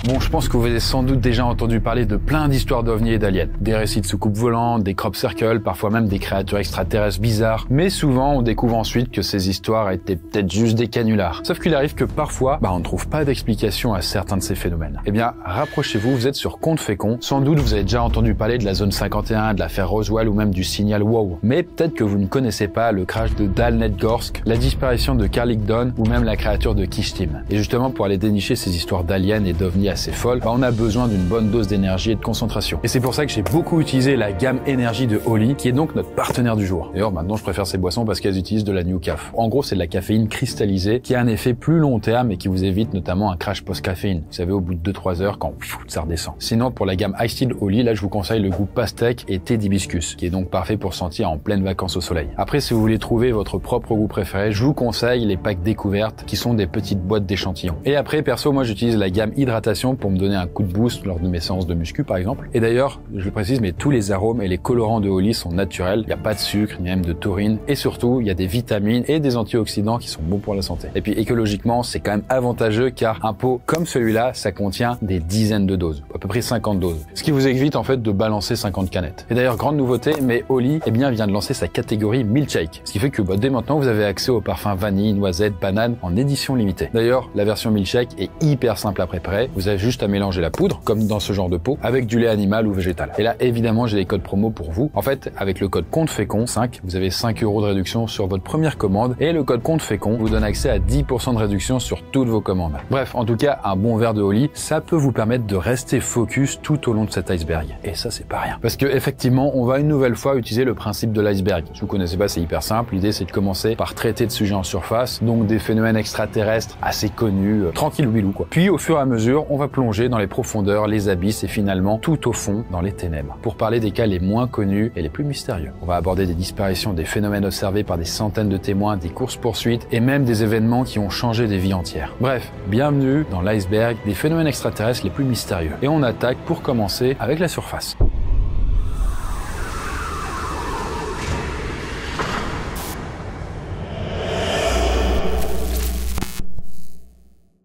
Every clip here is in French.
Bon, je pense que vous avez sans doute déjà entendu parler de plein d'histoires d'ovnis et d'aliens. Des récits de soucoupes volantes, des crop circles, parfois même des créatures extraterrestres bizarres. Mais souvent, on découvre ensuite que ces histoires étaient peut-être juste des canulars. Sauf qu'il arrive que parfois, on ne trouve pas d'explication à certains de ces phénomènes. Eh bien, rapprochez-vous, vous êtes sur Conte Fécond. Sans doute, vous avez déjà entendu parler de la zone 51, de l'affaire Roswell ou même du signal WOW. Mais peut-être que vous ne connaissez pas le crash de Dalnetgorsk, la disparition de Carlickdown ou même la créature de Kishtim. Et justement, pour aller dénicher ces histoires d'aliens et d'ovnis assez folles, on a besoin d'une bonne dose d'énergie et de concentration. Et c'est pour ça que j'ai beaucoup utilisé la gamme énergie de Holy, qui est donc notre partenaire du jour. D'ailleurs, maintenant, je préfère ces boissons parce qu'elles utilisent de la New Caf. En gros, c'est de la caféine cristallisée qui a un effet plus long terme et qui vous évite notamment un crash post-caféine. Vous savez, au bout de 2-3 heures, quand ça redescend. Sinon, pour la gamme Iced Tea Holy, là, je vous conseille le goût pastèque et thé d'hibiscus, qui est donc parfait pour sentir en pleine vacances au soleil. Après, si vous voulez trouver votre propre goût préféré, je vous conseille les packs découvertes, qui sont des petites boîtes d'échantillons. Et après, perso, moi, j'utilise la gamme hydratation pour me donner un coup de boost lors de mes séances de muscu, par exemple. Et d'ailleurs, je le précise, mais tous les arômes et les colorants de Holy sont naturels. Il n'y a pas de sucre, ni même de taurine. Et surtout, il y a des vitamines et des antioxydants qui sont bons pour la santé. Et puis, écologiquement, c'est quand même avantageux car un pot comme celui-là, ça contient des dizaines de doses. À peu près 50 doses. Ce qui vous évite, en fait, de balancer 50 canettes. Et d'ailleurs, grande nouveauté, mais Holy, vient de lancer sa catégorie milkshake. Ce qui fait que, dès maintenant, vous avez accès aux parfums vanille, noisette, banane en édition limitée. D'ailleurs, la version milkshake est hyper simple à préparer. Vous avez juste à mélanger la poudre, comme dans ce genre de pot, avec du lait animal ou végétal. Et là, évidemment, j'ai des codes promo pour vous. En fait, avec le code CONTEFÉCOND 5, vous avez 5 € de réduction sur votre première commande et le code CONTEFÉCOND vous donne accès à 10% de réduction sur toutes vos commandes. Bref, en tout cas, un bon verre de Holy, ça peut vous permettre de rester focus tout au long de cet iceberg. Et ça, c'est pas rien. Parce que, effectivement, on va une nouvelle fois utiliser le principe de l'iceberg. Si vous connaissez pas, c'est hyper simple. L'idée, c'est de commencer par traiter de sujets en surface, donc des phénomènes extraterrestres assez connus, tranquille bilou, quoi. Puis, au fur et à mesure, on va plonger dans les profondeurs, les abysses et finalement, tout au fond, dans les ténèbres. Pour parler des cas les moins connus et les plus mystérieux. On va aborder des disparitions, des phénomènes observés par des centaines de témoins, des courses-poursuites et même des événements qui ont changé des vies entières. Bref, bienvenue dans l'iceberg des phénomènes extraterrestres les plus mystérieux. Et on attaque pour commencer avec la surface.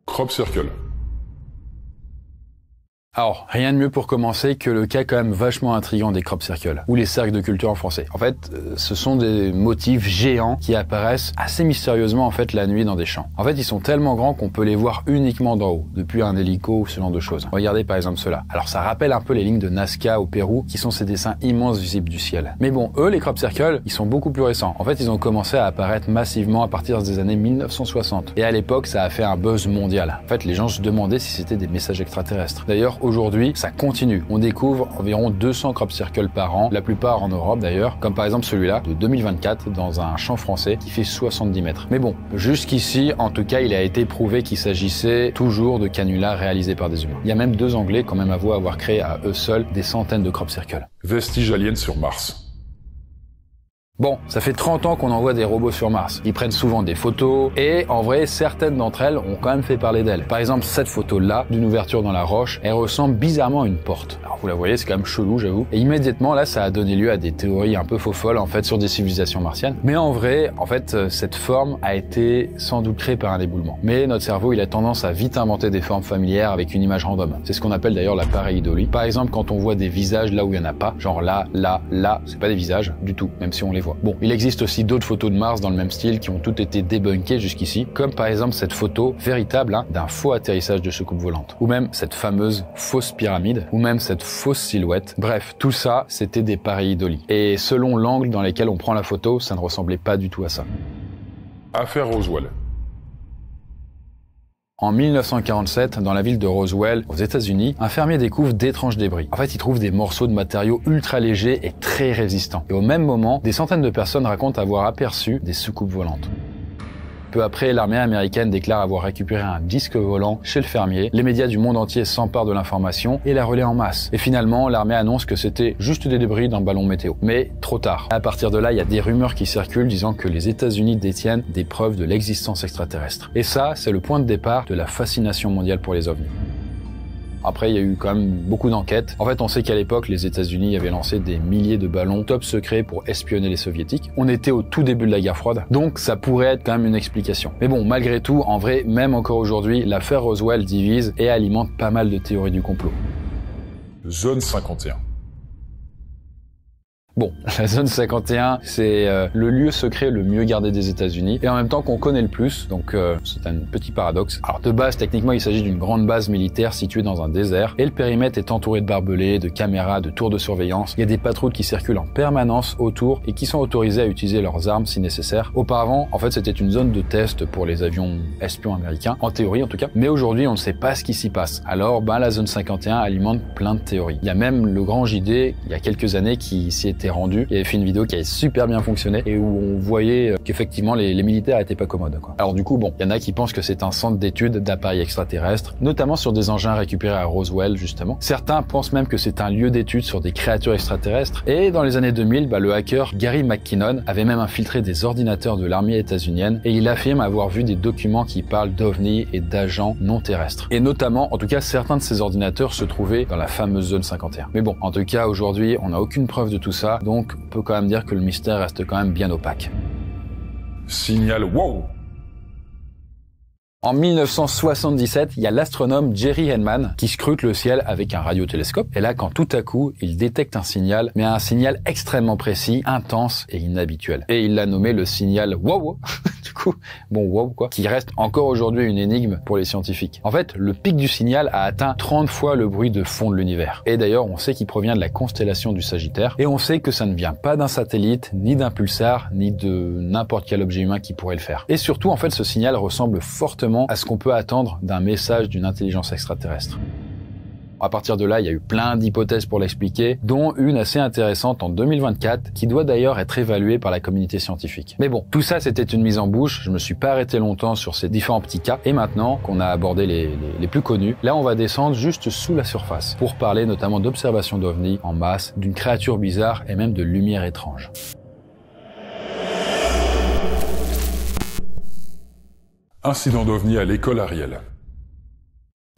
Crop circle. Alors, rien de mieux pour commencer que le cas quand même vachement intriguant des crop circles, ou les cercles de culture en français. En fait, ce sont des motifs géants qui apparaissent assez mystérieusement en fait la nuit dans des champs. En fait, ils sont tellement grands qu'on peut les voir uniquement d'en haut, depuis un hélico ou ce genre de choses. Regardez par exemple cela. Alors ça rappelle un peu les lignes de Nazca au Pérou, qui sont ces dessins immenses visibles du ciel. Mais bon, eux, les crop circles, ils sont beaucoup plus récents. En fait, ils ont commencé à apparaître massivement à partir des années 1960. Et à l'époque, ça a fait un buzz mondial. En fait, les gens se demandaient si c'était des messages extraterrestres. D'ailleurs, aujourd'hui, ça continue. On découvre environ 200 crop circles par an, la plupart en Europe d'ailleurs, comme par exemple celui-là de 2024 dans un champ français qui fait 70 mètres. Mais bon, jusqu'ici, en tout cas, il a été prouvé qu'il s'agissait toujours de canulars réalisés par des humains. Il y a même 2 Anglais quand même avoué avoir créé à eux seuls des centaines de crop circles. Vestiges aliens sur Mars. Bon, ça fait 30 ans qu'on envoie des robots sur Mars. Ils prennent souvent des photos et en vrai, certaines d'entre elles ont quand même fait parler d'elles. Par exemple, cette photo-là, d'une ouverture dans la roche, elle ressemble bizarrement à une porte. Alors vous la voyez, c'est quand même chelou, j'avoue. Et immédiatement, là, ça a donné lieu à des théories un peu faux-folles, en fait, sur des civilisations martiennes. Mais en vrai, en fait, cette forme a été sans doute créée par un éboulement. Mais notre cerveau, il a tendance à vite inventer des formes familières avec une image random. C'est ce qu'on appelle d'ailleurs la pareidolie. Par exemple, quand on voit des visages là où il y en a pas, genre là, c'est pas des visages du tout, même si on les voit. Bon, il existe aussi d'autres photos de Mars dans le même style qui ont toutes été débunkées jusqu'ici, comme par exemple cette photo véritable d'un faux atterrissage de soucoupe volante, ou même cette fameuse fausse pyramide, ou même cette fausse silhouette. Bref, tout ça, c'était des pareidolies. Et selon l'angle dans lequel on prend la photo, ça ne ressemblait pas du tout à ça. Affaire Roswell. En 1947, dans la ville de Roswell, aux États-Unis, un fermier découvre d'étranges débris. En fait, il trouve des morceaux de matériaux ultra légers et très résistants. Et au même moment, des centaines de personnes racontent avoir aperçu des soucoupes volantes. Peu après, l'armée américaine déclare avoir récupéré un disque volant chez le fermier. Les médias du monde entier s'emparent de l'information et la relaient en masse. Et finalement, l'armée annonce que c'était juste des débris d'un ballon météo. Mais trop tard. À partir de là, il y a des rumeurs qui circulent disant que les États-Unis détiennent des preuves de l'existence extraterrestre. Et ça, c'est le point de départ de la fascination mondiale pour les ovnis. Après, il y a eu quand même beaucoup d'enquêtes. En fait, on sait qu'à l'époque, les États-Unis avaient lancé des milliers de ballons top secrets pour espionner les soviétiques. On était au tout début de la guerre froide, donc ça pourrait être quand même une explication. Mais bon, malgré tout, en vrai, même encore aujourd'hui, l'affaire Roswell divise et alimente pas mal de théories du complot. Zone 51. Bon, la zone 51, c'est le lieu secret le mieux gardé des États-Unis et en même temps qu'on connaît le plus, donc c'est un petit paradoxe. Alors de base, techniquement, il s'agit d'une grande base militaire située dans un désert et le périmètre est entouré de barbelés, de caméras, de tours de surveillance. Il y a des patrouilles qui circulent en permanence autour et qui sont autorisées à utiliser leurs armes si nécessaire. Auparavant, en fait, c'était une zone de test pour les avions espions américains, en théorie en tout cas, mais aujourd'hui, on ne sait pas ce qui s'y passe. Alors, la zone 51 alimente plein de théories. Il y a même le grand JD, il y a quelques années, qui s'y était rendu. Il avait fait une vidéo qui avait super bien fonctionné et où on voyait qu'effectivement les militaires étaient pas commodes, quoi. Alors du coup, il y en a qui pensent que c'est un centre d'études d'appareils extraterrestres, notamment sur des engins récupérés à Roswell, justement. Certains pensent même que c'est un lieu d'études sur des créatures extraterrestres. Et dans les années 2000, le hacker Gary McKinnon avait même infiltré des ordinateurs de l'armée états-unienne et il affirme avoir vu des documents qui parlent d'ovnis et d'agents non terrestres. Et notamment, en tout cas, certains de ces ordinateurs se trouvaient dans la fameuse zone 51. Mais bon, en tout cas, aujourd'hui, on n'a aucune preuve de tout ça, donc on peut quand même dire que le mystère reste quand même bien opaque. Signal wow. En 1977, il y a l'astronome Jerry Hellman qui scrute le ciel avec un radiotélescope. Et là, quand tout à coup, il détecte un signal, mais un signal extrêmement précis, intense et inhabituel. Et il l'a nommé le signal wow. Du coup, wow quoi, qui reste encore aujourd'hui une énigme pour les scientifiques. En fait, le pic du signal a atteint 30 fois le bruit de fond de l'univers. Et d'ailleurs, on sait qu'il provient de la constellation du Sagittaire. Et on sait que ça ne vient pas d'un satellite, ni d'un pulsar, ni de n'importe quel objet humain qui pourrait le faire. Et surtout, en fait, ce signal ressemble fortement à ce qu'on peut attendre d'un message d'une intelligence extraterrestre. À partir de là, il y a eu plein d'hypothèses pour l'expliquer, dont une assez intéressante en 2024, qui doit d'ailleurs être évaluée par la communauté scientifique. Mais bon, tout ça c'était une mise en bouche, je me suis pas arrêté longtemps sur ces différents petits cas, et maintenant qu'on a abordé les plus connus, là on va descendre juste sous la surface, pour parler notamment d'observations d'ovnis en masse, d'une créature bizarre et même de lumière étrange. Incident d'OVNI à l'école Ariel.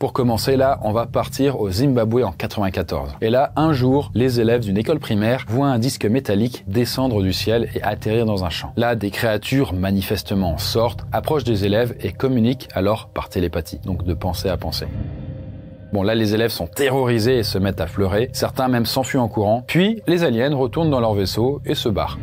Pour commencer, là, on va partir au Zimbabwe en 94. Et là, un jour, les élèves d'une école primaire voient un disque métallique descendre du ciel et atterrir dans un champ. Là, des créatures manifestement sortent, approchent des élèves et communiquent alors par télépathie, donc de pensée à pensée. Bon, là, les élèves sont terrorisés et se mettent à pleurer. Certains même s'enfuient en courant. Puis, les aliens retournent dans leur vaisseau et se barrent.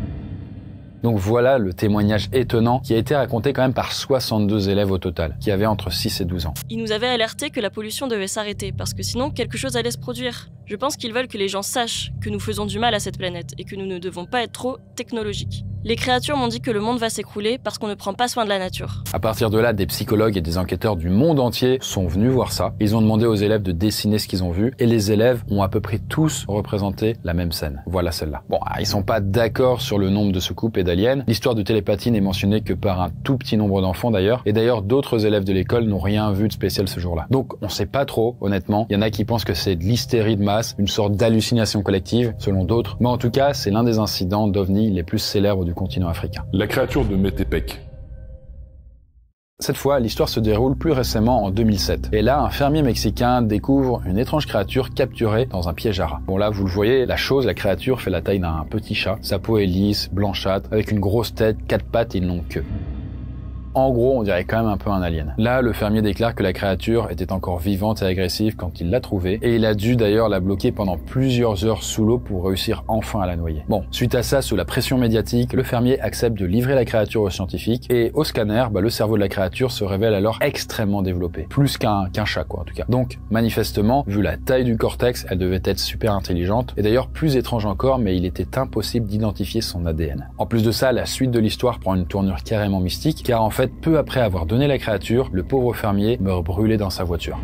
Donc voilà le témoignage étonnant qui a été raconté quand même par 62 élèves au total, qui avaient entre 6 et 12 ans. Ils nous avaient alerté que la pollution devait s'arrêter, parce que sinon quelque chose allait se produire. Je pense qu'ils veulent que les gens sachent que nous faisons du mal à cette planète et que nous ne devons pas être trop technologiques. Les créatures m'ont dit que le monde va s'écrouler parce qu'on ne prend pas soin de la nature. À partir de là, des psychologues et des enquêteurs du monde entier sont venus voir ça. Ils ont demandé aux élèves de dessiner ce qu'ils ont vu et les élèves ont à peu près tous représenté la même scène. Voilà celle-là. Bon, ils sont pas d'accord sur le nombre de soucoupes et d'aliens. L'histoire de télépathie n'est mentionnée que par un tout petit nombre d'enfants d'ailleurs. Et d'ailleurs, d'autres élèves de l'école n'ont rien vu de spécial ce jour-là. Donc, on sait pas trop, honnêtement. Il y en a qui pensent que c'est de l'hystérie de masse, une sorte d'hallucination collective, selon d'autres. Mais en tout cas, c'est l'un des incidents d'OVNI les plus célèbres du continent africain. La créature de Métépec. Cette fois, l'histoire se déroule plus récemment en 2007. Et là, un fermier mexicain découvre une étrange créature capturée dans un piège à rats. Bon là, vous le voyez, la créature fait la taille d'un petit chat. Sa peau est lisse, blanchâtre, avec une grosse tête, 4 pattes et une longue queue. En gros, on dirait quand même un peu un alien. Là, le fermier déclare que la créature était encore vivante et agressive quand il l'a trouvée, et il a dû d'ailleurs la bloquer pendant plusieurs heures sous l'eau pour réussir enfin à la noyer. Bon, suite à ça, sous la pression médiatique, le fermier accepte de livrer la créature aux scientifiques, et au scanner, le cerveau de la créature se révèle alors extrêmement développé. Plus qu'un chat, quoi, en tout cas. Donc, manifestement, vu la taille du cortex, elle devait être super intelligente, et d'ailleurs plus étrange encore, mais il était impossible d'identifier son ADN. En plus de ça, la suite de l'histoire prend une tournure carrément mystique, car en fait, peu après avoir donné la créature, le pauvre fermier meurt brûlé dans sa voiture.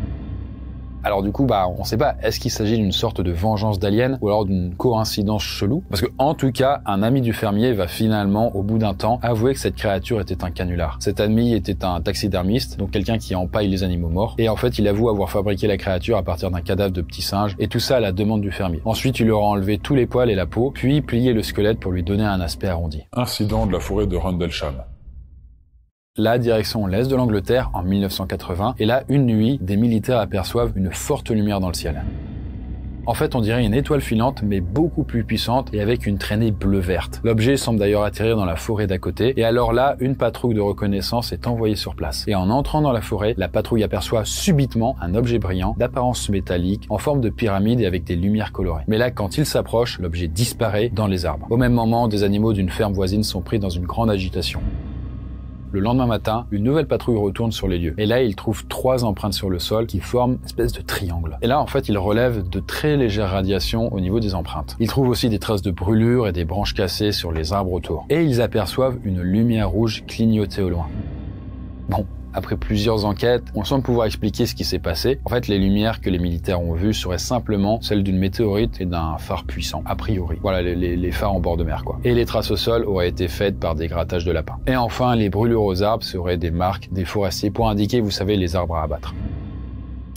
Alors du coup, on sait pas, est-ce qu'il s'agit d'une sorte de vengeance d'alien ou alors d'une coïncidence chelou? Parce que, en tout cas, un ami du fermier va finalement, au bout d'un temps, avouer que cette créature était un canular. Cet ami était un taxidermiste, donc quelqu'un qui empaille les animaux morts. Et en fait, il avoue avoir fabriqué la créature à partir d'un cadavre de petit singe, et tout ça à la demande du fermier. Ensuite, il leur a enlevé tous les poils et la peau, puis plié le squelette pour lui donner un aspect arrondi. Incident de la forêt de Rendlesham. La direction l'est de l'Angleterre en 1980, et là, une nuit, des militaires aperçoivent une forte lumière dans le ciel. En fait, on dirait une étoile filante, mais beaucoup plus puissante et avec une traînée bleu-verte. L'objet semble d'ailleurs atterrir dans la forêt d'à côté, et alors là, une patrouille de reconnaissance est envoyée sur place. Et en entrant dans la forêt, la patrouille aperçoit subitement un objet brillant, d'apparence métallique, en forme de pyramide et avec des lumières colorées. Mais là, quand il s'approche, l'objet disparaît dans les arbres. Au même moment, des animaux d'une ferme voisine sont pris dans une grande agitation. Le lendemain matin, une nouvelle patrouille retourne sur les lieux. Et là, ils trouvent 3 empreintes sur le sol qui forment une espèce de triangle. Et là, en fait, ils relèvent de très légères radiations au niveau des empreintes. Ils trouvent aussi des traces de brûlures et des branches cassées sur les arbres autour. Et ils aperçoivent une lumière rouge clignoter au loin. Bon. Après plusieurs enquêtes, on semble pouvoir expliquer ce qui s'est passé. En fait, les lumières que les militaires ont vues seraient simplement celles d'une météorite et d'un phare puissant, a priori. Voilà, les phares en bord de mer, quoi. Et les traces au sol auraient été faites par des grattages de lapins. Et enfin, les brûlures aux arbres seraient des marques des forestiers pour indiquer, vous savez, les arbres à abattre.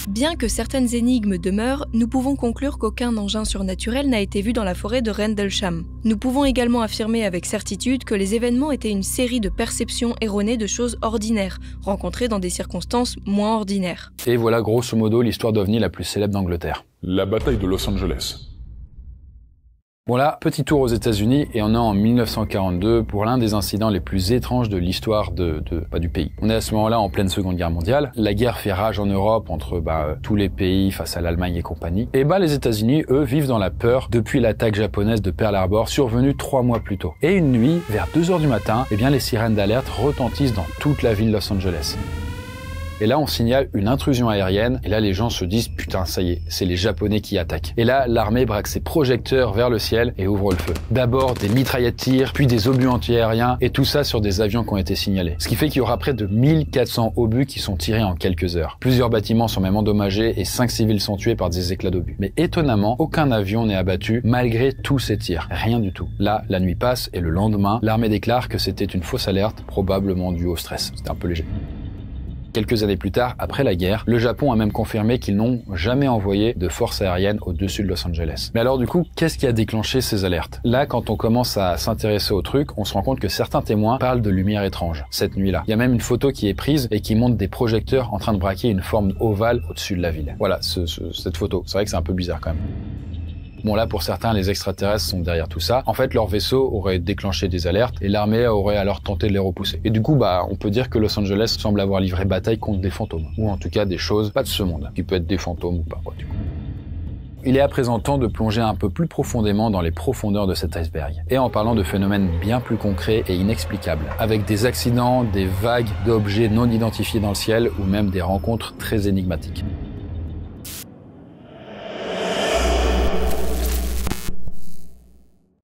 Bien que certaines énigmes demeurent, nous pouvons conclure qu'aucun engin surnaturel n'a été vu dans la forêt de Rendlesham. Nous pouvons également affirmer avec certitude que les événements étaient une série de perceptions erronées de choses ordinaires, rencontrées dans des circonstances moins ordinaires. Et voilà grosso modo l'histoire d'OVNI la plus célèbre d'Angleterre. La bataille de Los Angeles. Voilà, petit tour aux États-Unis et on est en 1942 pour l'un des incidents les plus étranges de l'histoire du pays. On est à ce moment-là en pleine Seconde Guerre mondiale. La guerre fait rage en Europe entre tous les pays face à l'Allemagne et compagnie. Et les États-Unis, eux, vivent dans la peur depuis l'attaque japonaise de Pearl Harbor survenue 3 mois plus tôt. Et une nuit, vers 2h du matin, les sirènes d'alerte retentissent dans toute la ville de Los Angeles. Et là, on signale une intrusion aérienne. Et là, les gens se disent, putain, ça y est, c'est les Japonais qui attaquent. Et là, l'armée braque ses projecteurs vers le ciel et ouvre le feu. D'abord, des mitraillettes tirent, puis des obus anti-aériens, et tout ça sur des avions qui ont été signalés. Ce qui fait qu'il y aura près de 1400 obus qui sont tirés en quelques heures. Plusieurs bâtiments sont même endommagés et 5 civils sont tués par des éclats d'obus. Mais étonnamment, aucun avion n'est abattu malgré tous ces tirs. Rien du tout. Là, la nuit passe et le lendemain, l'armée déclare que c'était une fausse alerte, probablement due au stress. C'était un peu léger. Quelques années plus tard, après la guerre, le Japon a même confirmé qu'ils n'ont jamais envoyé de force aérienne au-dessus de Los Angeles. Mais alors du coup, qu'est-ce qui a déclenché ces alertes? Là, quand on commence à s'intéresser au truc, on se rend compte que certains témoins parlent de lumière étrange cette nuit-là. Il y a même une photo qui est prise et qui montre des projecteurs en train de braquer une forme ovale au-dessus de la ville. Voilà, cette photo. C'est vrai que c'est un peu bizarre quand même. Bon là, pour certains, les extraterrestres sont derrière tout ça. En fait, leur vaisseau aurait déclenché des alertes et l'armée aurait alors tenté de les repousser. Et du coup, on peut dire que Los Angeles semble avoir livré bataille contre des fantômes. Ou en tout cas, des choses pas de ce monde, qui peut être des fantômes ou pas, quoi, du coup. Il est à présent temps de plonger un peu plus profondément dans les profondeurs de cet iceberg. Et en parlant de phénomènes bien plus concrets et inexplicables. Avec des accidents, des vagues d'objets non identifiés dans le ciel ou même des rencontres très énigmatiques.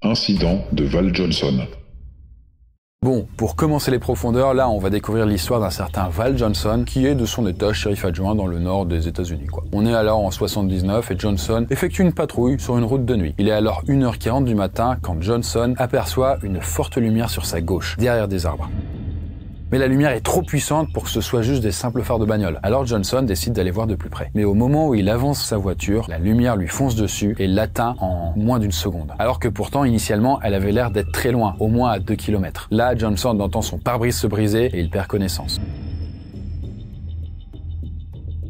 Incident de Val Johnson. Bon, pour commencer les profondeurs, là, on va découvrir l'histoire d'un certain Val Johnson, qui est de son état shérif adjoint dans le nord des États-Unis, quoi. On est alors en 79 et Johnson effectue une patrouille sur une route de nuit. Il est alors 1h40 du matin quand Johnson aperçoit une forte lumière sur sa gauche, derrière des arbres. Mais la lumière est trop puissante pour que ce soit juste des simples phares de bagnole. Alors Johnson décide d'aller voir de plus près. Mais au moment où il avance sa voiture, la lumière lui fonce dessus et l'atteint en moins d'une seconde. Alors que pourtant, initialement, elle avait l'air d'être très loin, au moins à 2 km. Là, Johnson entend son pare-brise se briser et il perd connaissance.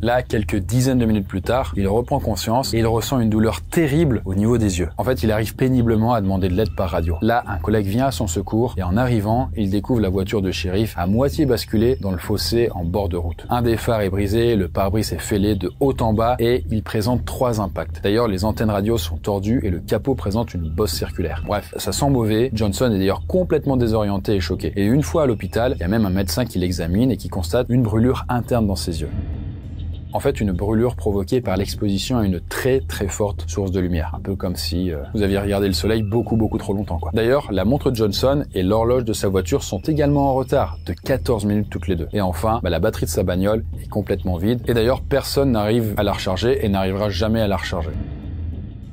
Là, quelques dizaines de minutes plus tard, il reprend conscience et il ressent une douleur terrible au niveau des yeux. En fait, il arrive péniblement à demander de l'aide par radio. Là, un collègue vient à son secours et en arrivant, il découvre la voiture de shérif à moitié basculée dans le fossé en bord de route. Un des phares est brisé, le pare-brise est fêlé de haut en bas et il présente 3 impacts. D'ailleurs, les antennes radio sont tordues et le capot présente une bosse circulaire. Bref, ça sent mauvais. Johnson est d'ailleurs complètement désorienté et choqué. Et une fois à l'hôpital, il y a même un médecin qui l'examine et qui constate une brûlure interne dans ses yeux. En fait, une brûlure provoquée par l'exposition à une très très forte source de lumière. Un peu comme si vous aviez regardé le soleil beaucoup trop longtemps, quoi. D'ailleurs, la montre de Johnson et l'horloge de sa voiture sont également en retard, de 14 minutes toutes les deux. Et enfin, la batterie de sa bagnole est complètement vide. Et d'ailleurs, personne n'arrive à la recharger et n'arrivera jamais à la recharger.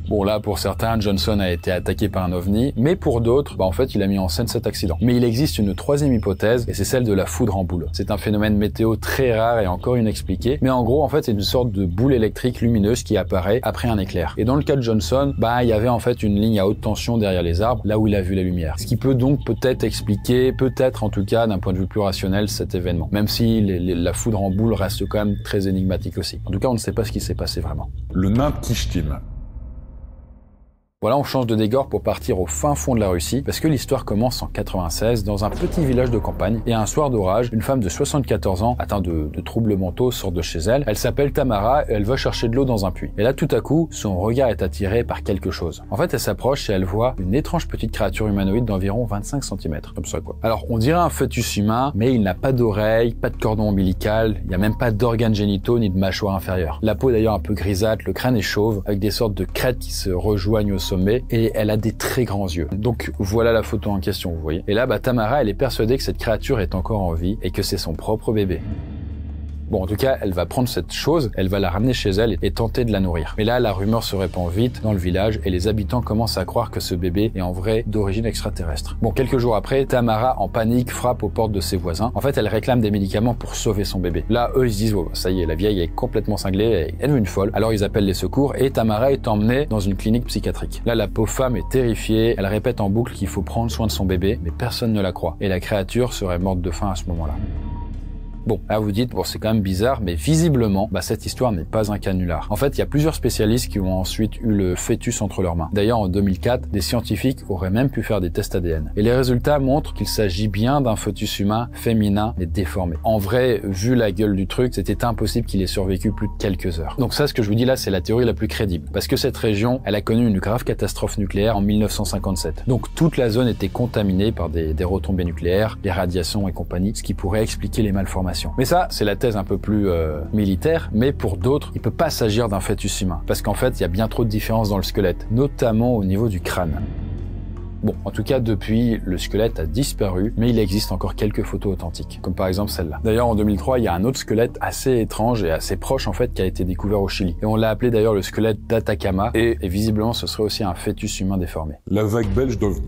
Bon là, pour certains, Johnson a été attaqué par un ovni, mais pour d'autres, en fait, il a mis en scène cet accident. Mais il existe une troisième hypothèse, et c'est celle de la foudre en boule. C'est un phénomène météo très rare et encore inexpliqué, mais en gros, en fait, c'est une sorte de boule électrique lumineuse qui apparaît après un éclair. Et dans le cas de Johnson, il y avait en fait une ligne à haute tension derrière les arbres, là où il a vu la lumière. Ce qui peut donc peut-être expliquer, peut-être en tout cas, d'un point de vue plus rationnel, cet événement. Même si la foudre en boule reste quand même très énigmatique aussi. En tout cas, on ne sait pas ce qui s'est passé vraiment. Le nain Kishtim. Voilà, on change de décor pour partir au fin fond de la Russie, parce que l'histoire commence en 96 dans un petit village de campagne, et un soir d'orage, une femme de 74 ans, atteinte de troubles mentaux, sort de chez elle. Elle s'appelle Tamara, et elle va chercher de l'eau dans un puits. Et là, tout à coup, son regard est attiré par quelque chose. En fait, elle s'approche et elle voit une étrange petite créature humanoïde d'environ 25 cm, comme ça quoi. Alors, on dirait un fœtus humain, mais il n'a pas d'oreille, pas de cordon ombilical, il n'y a même pas d'organes génitaux ni de mâchoire inférieure. La peau est d'ailleurs un peu grisâtre, le crâne est chauve, avec des sortes de crêtes qui se rejoignent au sommet, et elle a des très grands yeux. Donc voilà la photo en question, vous voyez. Et là, Tamara, elle est persuadée que cette créature est encore en vie et que c'est son propre bébé. Bon, en tout cas, elle va prendre cette chose, elle va la ramener chez elle et tenter de la nourrir. Mais là, la rumeur se répand vite dans le village et les habitants commencent à croire que ce bébé est en vrai d'origine extraterrestre. Bon, quelques jours après, Tamara, en panique, frappe aux portes de ses voisins. En fait, elle réclame des médicaments pour sauver son bébé. Là, eux, ils se disent, ça y est, la vieille est complètement cinglée, elle est une folle. Alors, ils appellent les secours et Tamara est emmenée dans une clinique psychiatrique. Là, la pauvre femme est terrifiée, elle répète en boucle qu'il faut prendre soin de son bébé, mais personne ne la croit. Et la créature serait morte de faim à ce moment-là. Bon, là vous dites, c'est quand même bizarre, mais visiblement, cette histoire n'est pas un canular. En fait, il y a plusieurs spécialistes qui ont ensuite eu le fœtus entre leurs mains. D'ailleurs, en 2004, des scientifiques auraient même pu faire des tests ADN. Et les résultats montrent qu'il s'agit bien d'un fœtus humain féminin et déformé. En vrai, vu la gueule du truc, c'était impossible qu'il ait survécu plus de quelques heures. Donc ça, ce que je vous dis là, c'est la théorie la plus crédible. Parce que cette région, elle a connu une grave catastrophe nucléaire en 1957. Donc toute la zone était contaminée par des retombées nucléaires, des radiations et compagnie, ce qui pourrait expliquer les malformations. Mais ça, c'est la thèse un peu plus militaire, mais pour d'autres, il peut pas s'agir d'un fœtus humain, parce qu'en fait, il y a bien trop de différences dans le squelette, notamment au niveau du crâne. Bon, en tout cas, depuis, le squelette a disparu, mais il existe encore quelques photos authentiques, comme par exemple celle-là. D'ailleurs, en 2003, il y a un autre squelette assez étrange et assez proche, en fait, qui a été découvert au Chili. Et on l'a appelé d'ailleurs le squelette d'Atacama, et visiblement, ce serait aussi un fœtus humain déformé. La vague belge d'OVNI.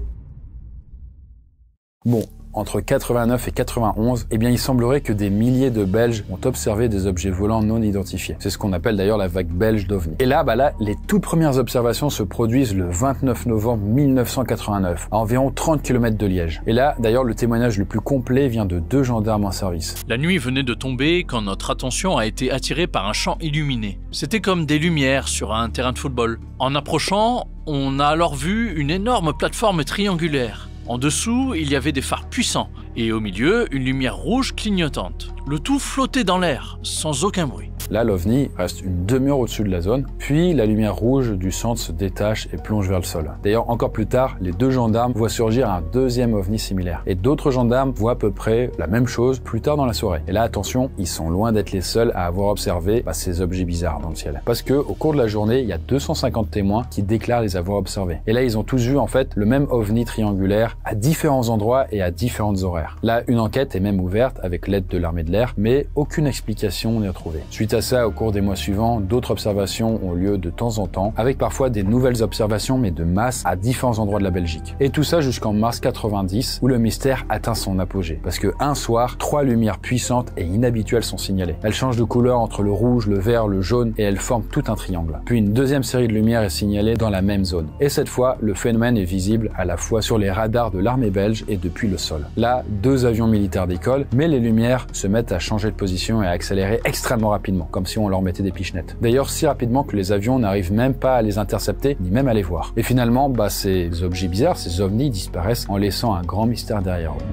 Bon. Entre 89 et 91, il semblerait que des milliers de Belges ont observé des objets volants non identifiés. C'est ce qu'on appelle d'ailleurs la vague belge d'OVNI. Et là, les toutes premières observations se produisent le 29 novembre 1989, à environ 30 km de Liège. Et là, d'ailleurs, le témoignage le plus complet vient de 2 gendarmes en service. La nuit venait de tomber quand notre attention a été attirée par un champ illuminé. C'était comme des lumières sur un terrain de football. En approchant, on a alors vu une énorme plateforme triangulaire. En dessous, il y avait des phares puissants, et au milieu, une lumière rouge clignotante. Le tout flottait dans l'air, sans aucun bruit. Là, l'OVNI reste une demi-heure au-dessus de la zone, puis la lumière rouge du centre se détache et plonge vers le sol. D'ailleurs, encore plus tard, les 2 gendarmes voient surgir un deuxième OVNI similaire. Et d'autres gendarmes voient à peu près la même chose plus tard dans la soirée. Et là, attention, ils sont loin d'être les seuls à avoir observé ces objets bizarres dans le ciel. Parce que, au cours de la journée, il y a 250 témoins qui déclarent les avoir observés. Et là, ils ont tous vu, en fait, le même OVNI triangulaire à différents endroits et à différentes horaires. Là, une enquête est même ouverte avec l'aide de l'armée de l'air, mais aucune explication n'est retrouvée. Suite à ça, au cours des mois suivants, d'autres observations ont lieu de temps en temps, avec parfois des nouvelles observations, mais de masse à différents endroits de la Belgique. Et tout ça jusqu'en mars 90, où le mystère atteint son apogée. Parce que un soir, 3 lumières puissantes et inhabituelles sont signalées. Elles changent de couleur entre le rouge, le vert, le jaune, et elles forment tout un triangle. Puis une deuxième série de lumières est signalée dans la même zone. Et cette fois, le phénomène est visible à la fois sur les radars de l'armée belge et depuis le sol. Là, 2 avions militaires décollent, mais les lumières se mettent à changer de position et à accélérer extrêmement rapidement, comme si on leur mettait des pichenettes. D'ailleurs, si rapidement que les avions n'arrivent même pas à les intercepter, ni même à les voir. Et finalement, ces objets bizarres, ces ovnis disparaissent en laissant un grand mystère derrière eux.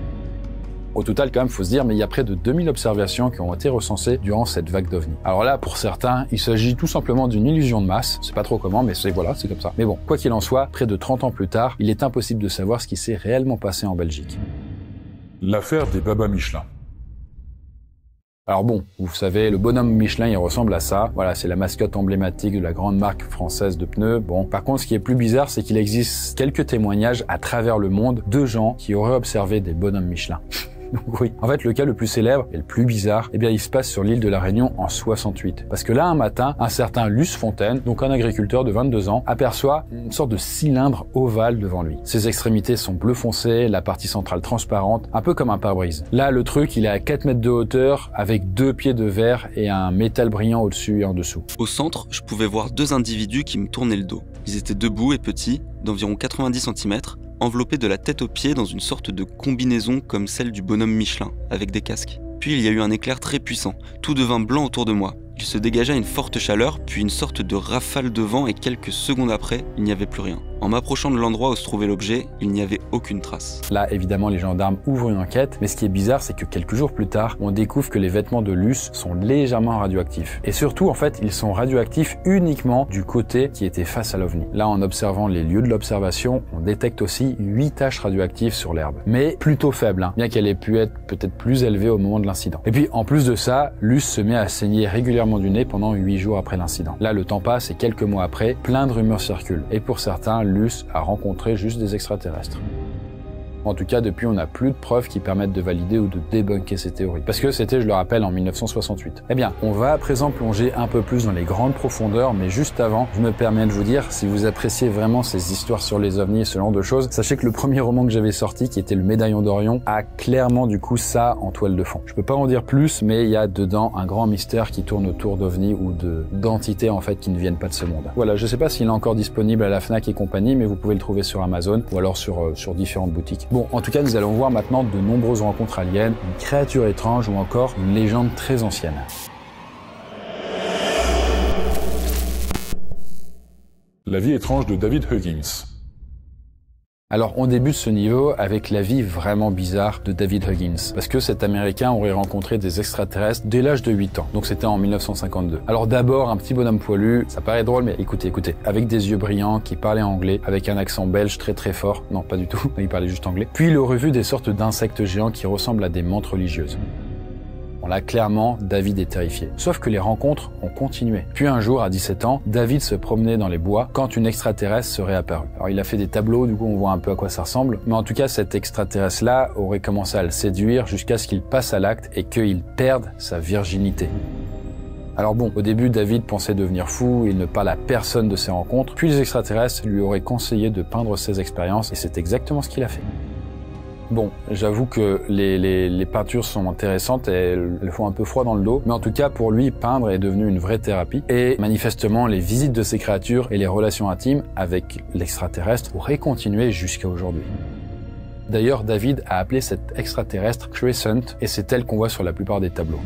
Au total, quand même, faut se dire, mais il y a près de 2000 observations qui ont été recensées durant cette vague d'OVNI. Alors là, pour certains, il s'agit tout simplement d'une illusion de masse. C'est pas trop comment, mais c'est comme ça. Mais bon, quoi qu'il en soit, près de 30 ans plus tard, il est impossible de savoir ce qui s'est réellement passé en Belgique. L'affaire des Baba Michelin. Alors bon, vous savez, le bonhomme Michelin, il ressemble à ça. Voilà, c'est la mascotte emblématique de la grande marque française de pneus. Bon, par contre, ce qui est plus bizarre, c'est qu'il existe quelques témoignages à travers le monde de gens qui auraient observé des bonhommes Michelin. Donc oui. En fait, le cas le plus célèbre et le plus bizarre, eh bien, il se passe sur l'île de la Réunion en 68. Parce que là, un matin, un certain Luce Fontaine, donc un agriculteur de 22 ans, aperçoit une sorte de cylindre ovale devant lui. Ses extrémités sont bleu foncé, la partie centrale transparente, un peu comme un pare-brise. Là, le truc, il est à 4 mètres de hauteur, avec 2 pieds de verre et un métal brillant au-dessus et en dessous. Au centre, je pouvais voir 2 individus qui me tournaient le dos. Ils étaient debout et petits, d'environ 90 cm, enveloppés de la tête aux pieds dans une sorte de combinaison comme celle du bonhomme Michelin, avec des casques. Puis il y a eu un éclair très puissant, tout devint blanc autour de moi. Il se dégagea une forte chaleur, puis une sorte de rafale de vent et quelques secondes après, il n'y avait plus rien. En m'approchant de l'endroit où se trouvait l'objet, il n'y avait aucune trace. Là, évidemment, les gendarmes ouvrent une enquête, mais ce qui est bizarre, c'est que quelques jours plus tard, on découvre que les vêtements de Luce sont légèrement radioactifs. Et surtout, en fait, ils sont radioactifs uniquement du côté qui était face à l'OVNI. Là, en observant les lieux de l'observation, on détecte aussi 8 taches radioactives sur l'herbe. Mais plutôt faibles, bien qu'elle ait pu être peut-être plus élevée au moment de l'incident. Et puis, en plus de ça, Luce se met à saigner régulièrement du nez pendant 8 jours après l'incident. Là, le temps passe et quelques mois après, plein de rumeurs circulent. Et pour certains, Luce a rencontré juste des extraterrestres. En tout cas, depuis, on n'a plus de preuves qui permettent de valider ou de débunker ces théories. Parce que c'était, je le rappelle, en 1968. Eh bien, on va à présent plonger un peu plus dans les grandes profondeurs, mais juste avant, je me permets de vous dire, si vous appréciez vraiment ces histoires sur les ovnis et ce genre de choses, sachez que le premier roman que j'avais sorti, qui était Le Médaillon d'Orion, a clairement du coup ça en toile de fond. Je peux pas en dire plus, mais il y a dedans un grand mystère qui tourne autour d'ovnis ou d'entités en fait qui ne viennent pas de ce monde. Voilà, je sais pas s'il est encore disponible à la Fnac et compagnie, mais vous pouvez le trouver sur Amazon ou alors sur différentes boutiques. Bon, en tout cas, nous allons voir maintenant de nombreuses rencontres aliens, une créature étrange ou encore une légende très ancienne. La vie étrange de David Huggins. Alors on débute ce niveau avec la vie vraiment bizarre de David Huggins, parce que cet Américain aurait rencontré des extraterrestres dès l'âge de 8 ans, donc c'était en 1952. Alors d'abord un petit bonhomme poilu, ça paraît drôle mais écoutez, avec des yeux brillants, qui parlait anglais, avec un accent belge très très fort, non pas du tout, il parlait juste anglais. Puis il aurait vu des sortes d'insectes géants qui ressemblent à des mantes religieuses. Bon là, clairement, David est terrifié. Sauf que les rencontres ont continué. Puis un jour, à 17 ans, David se promenait dans les bois quand une extraterrestre serait apparue. Alors il a fait des tableaux, du coup on voit un peu à quoi ça ressemble. Mais en tout cas, cet extraterrestre-là aurait commencé à le séduire jusqu'à ce qu'il passe à l'acte et qu'il perde sa virginité. Alors bon, au début, David pensait devenir fou, il ne parle à personne de ses rencontres. Puis les extraterrestres lui auraient conseillé de peindre ses expériences et c'est exactement ce qu'il a fait. Bon, j'avoue que les peintures sont intéressantes et elles font un peu froid dans le dos, mais en tout cas pour lui, peindre est devenu une vraie thérapie et manifestement les visites de ces créatures et les relations intimes avec l'extraterrestre auraient continué jusqu'à aujourd'hui. D'ailleurs, David a appelé cette extraterrestre Crescent et c'est elle qu'on voit sur la plupart des tableaux.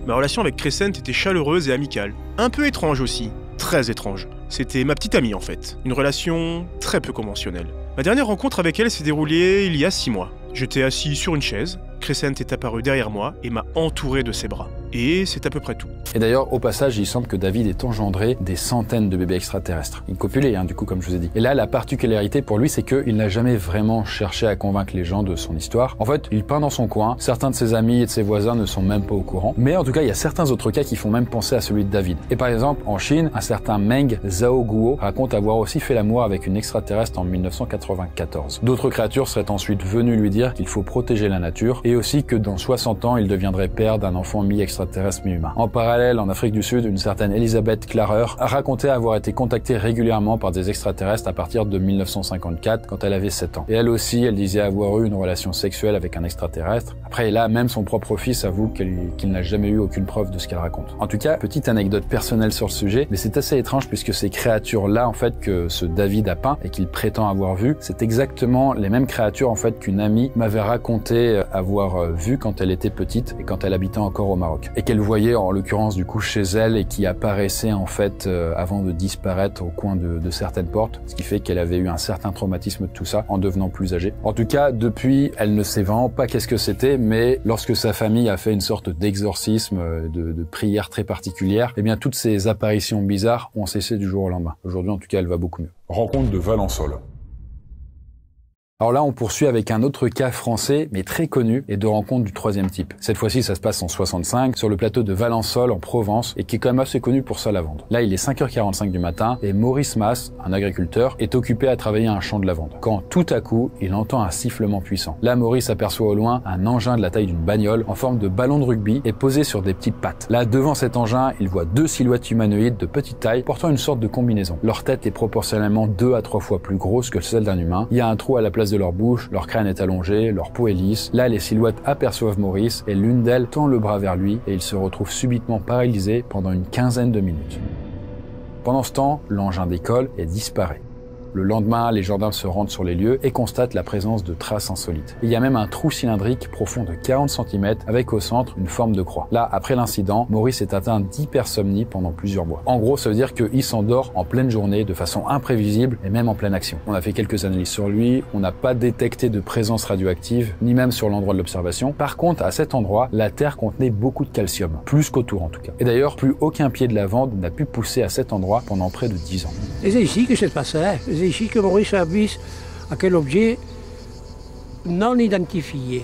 Ma relation avec Crescent était chaleureuse et amicale, un peu étrange aussi, très étrange. C'était ma petite amie en fait, une relation très peu conventionnelle. Ma dernière rencontre avec elle s'est déroulée il y a 6 mois. J'étais assis sur une chaise, Crescent est apparu derrière moi et m'a entouré de ses bras. Et c'est à peu près tout. Et d'ailleurs, au passage, il semble que David ait engendré des centaines de bébés extraterrestres. Il copulait, du coup, comme je vous ai dit. Et là, la particularité pour lui, c'est qu'il n'a jamais vraiment cherché à convaincre les gens de son histoire. En fait, il peint dans son coin. Certains de ses amis et de ses voisins ne sont même pas au courant. Mais en tout cas, il y a certains autres cas qui font même penser à celui de David. Et par exemple, en Chine, un certain Meng Zhaoguo raconte avoir aussi fait l'amour avec une extraterrestre en 1994. D'autres créatures seraient ensuite venues lui dire qu'il faut protéger la nature et aussi que dans 60 ans, il deviendrait père d'un enfant mi-extraterrestre mi-humain. En parallèle, en Afrique du Sud, une certaine Elizabeth Klarer a raconté avoir été contactée régulièrement par des extraterrestres à partir de 1954 quand elle avait 7 ans. Et elle aussi, elle disait avoir eu une relation sexuelle avec un extraterrestre. Après, là, même son propre fils avoue qu'il n'a jamais eu aucune preuve de ce qu'elle raconte. En tout cas, petite anecdote personnelle sur le sujet, mais c'est assez étrange puisque ces créatures-là, en fait, que ce David a peint et qu'il prétend avoir vu, c'est exactement les mêmes créatures, en fait, qu'une amie m'avait raconté avoir vu quand elle était petite et quand elle habitait encore au Maroc. Et qu'elle voyait en l'occurrence du coup chez elle et qui apparaissait en fait avant de disparaître au coin de certaines portes, ce qui fait qu'elle avait eu un certain traumatisme de tout ça en devenant plus âgée. En tout cas, depuis, elle ne sait vraiment pas qu'est-ce que c'était, mais lorsque sa famille a fait une sorte d'exorcisme, de prière très particulière, eh bien toutes ces apparitions bizarres ont cessé du jour au lendemain. Aujourd'hui, en tout cas, elle va beaucoup mieux. Rencontre de Valençol. Alors là, on poursuit avec un autre cas français, mais très connu, et de rencontre du troisième type. Cette fois-ci, ça se passe en 65, sur le plateau de Valençol, en Provence, et qui est quand même assez connu pour sa lavande. Là, il est 5h45 du matin, et Maurice Mas, un agriculteur, est occupé à travailler à un champ de lavande. Quand, tout à coup, il entend un sifflement puissant. Là, Maurice aperçoit au loin un engin de la taille d'une bagnole, en forme de ballon de rugby, et posé sur des petites pattes. Là, devant cet engin, il voit deux silhouettes humanoïdes de petite taille, portant une sorte de combinaison. Leur tête est proportionnellement 2 à 3 fois plus grosse que celle d'un humain. Il y a un trou à la place de leur bouche, leur crâne est allongé, leur peau est lisse. Là, les silhouettes aperçoivent Maurice et l'une d'elles tend le bras vers lui et il se retrouve subitement paralysé pendant une quinzaine de minutes. Pendant ce temps, l'engin décolle et disparaît. Le lendemain, les gendarmes se rendent sur les lieux et constatent la présence de traces insolites. Il y a même un trou cylindrique profond de 40 cm avec au centre une forme de croix. Là, après l'incident, Maurice est atteint d'hypersomnie pendant plusieurs mois. En gros, ça veut dire qu'il s'endort en pleine journée de façon imprévisible et même en pleine action. On a fait quelques analyses sur lui, on n'a pas détecté de présence radioactive, ni même sur l'endroit de l'observation. Par contre, à cet endroit, la terre contenait beaucoup de calcium, plus qu'autour en tout cas. Et d'ailleurs, plus aucun pied de lavande n'a pu pousser à cet endroit pendant près de 10 ans. Et c'est ici que ça se passait. C'est ici que Maurice a vu aquel objet non identifié.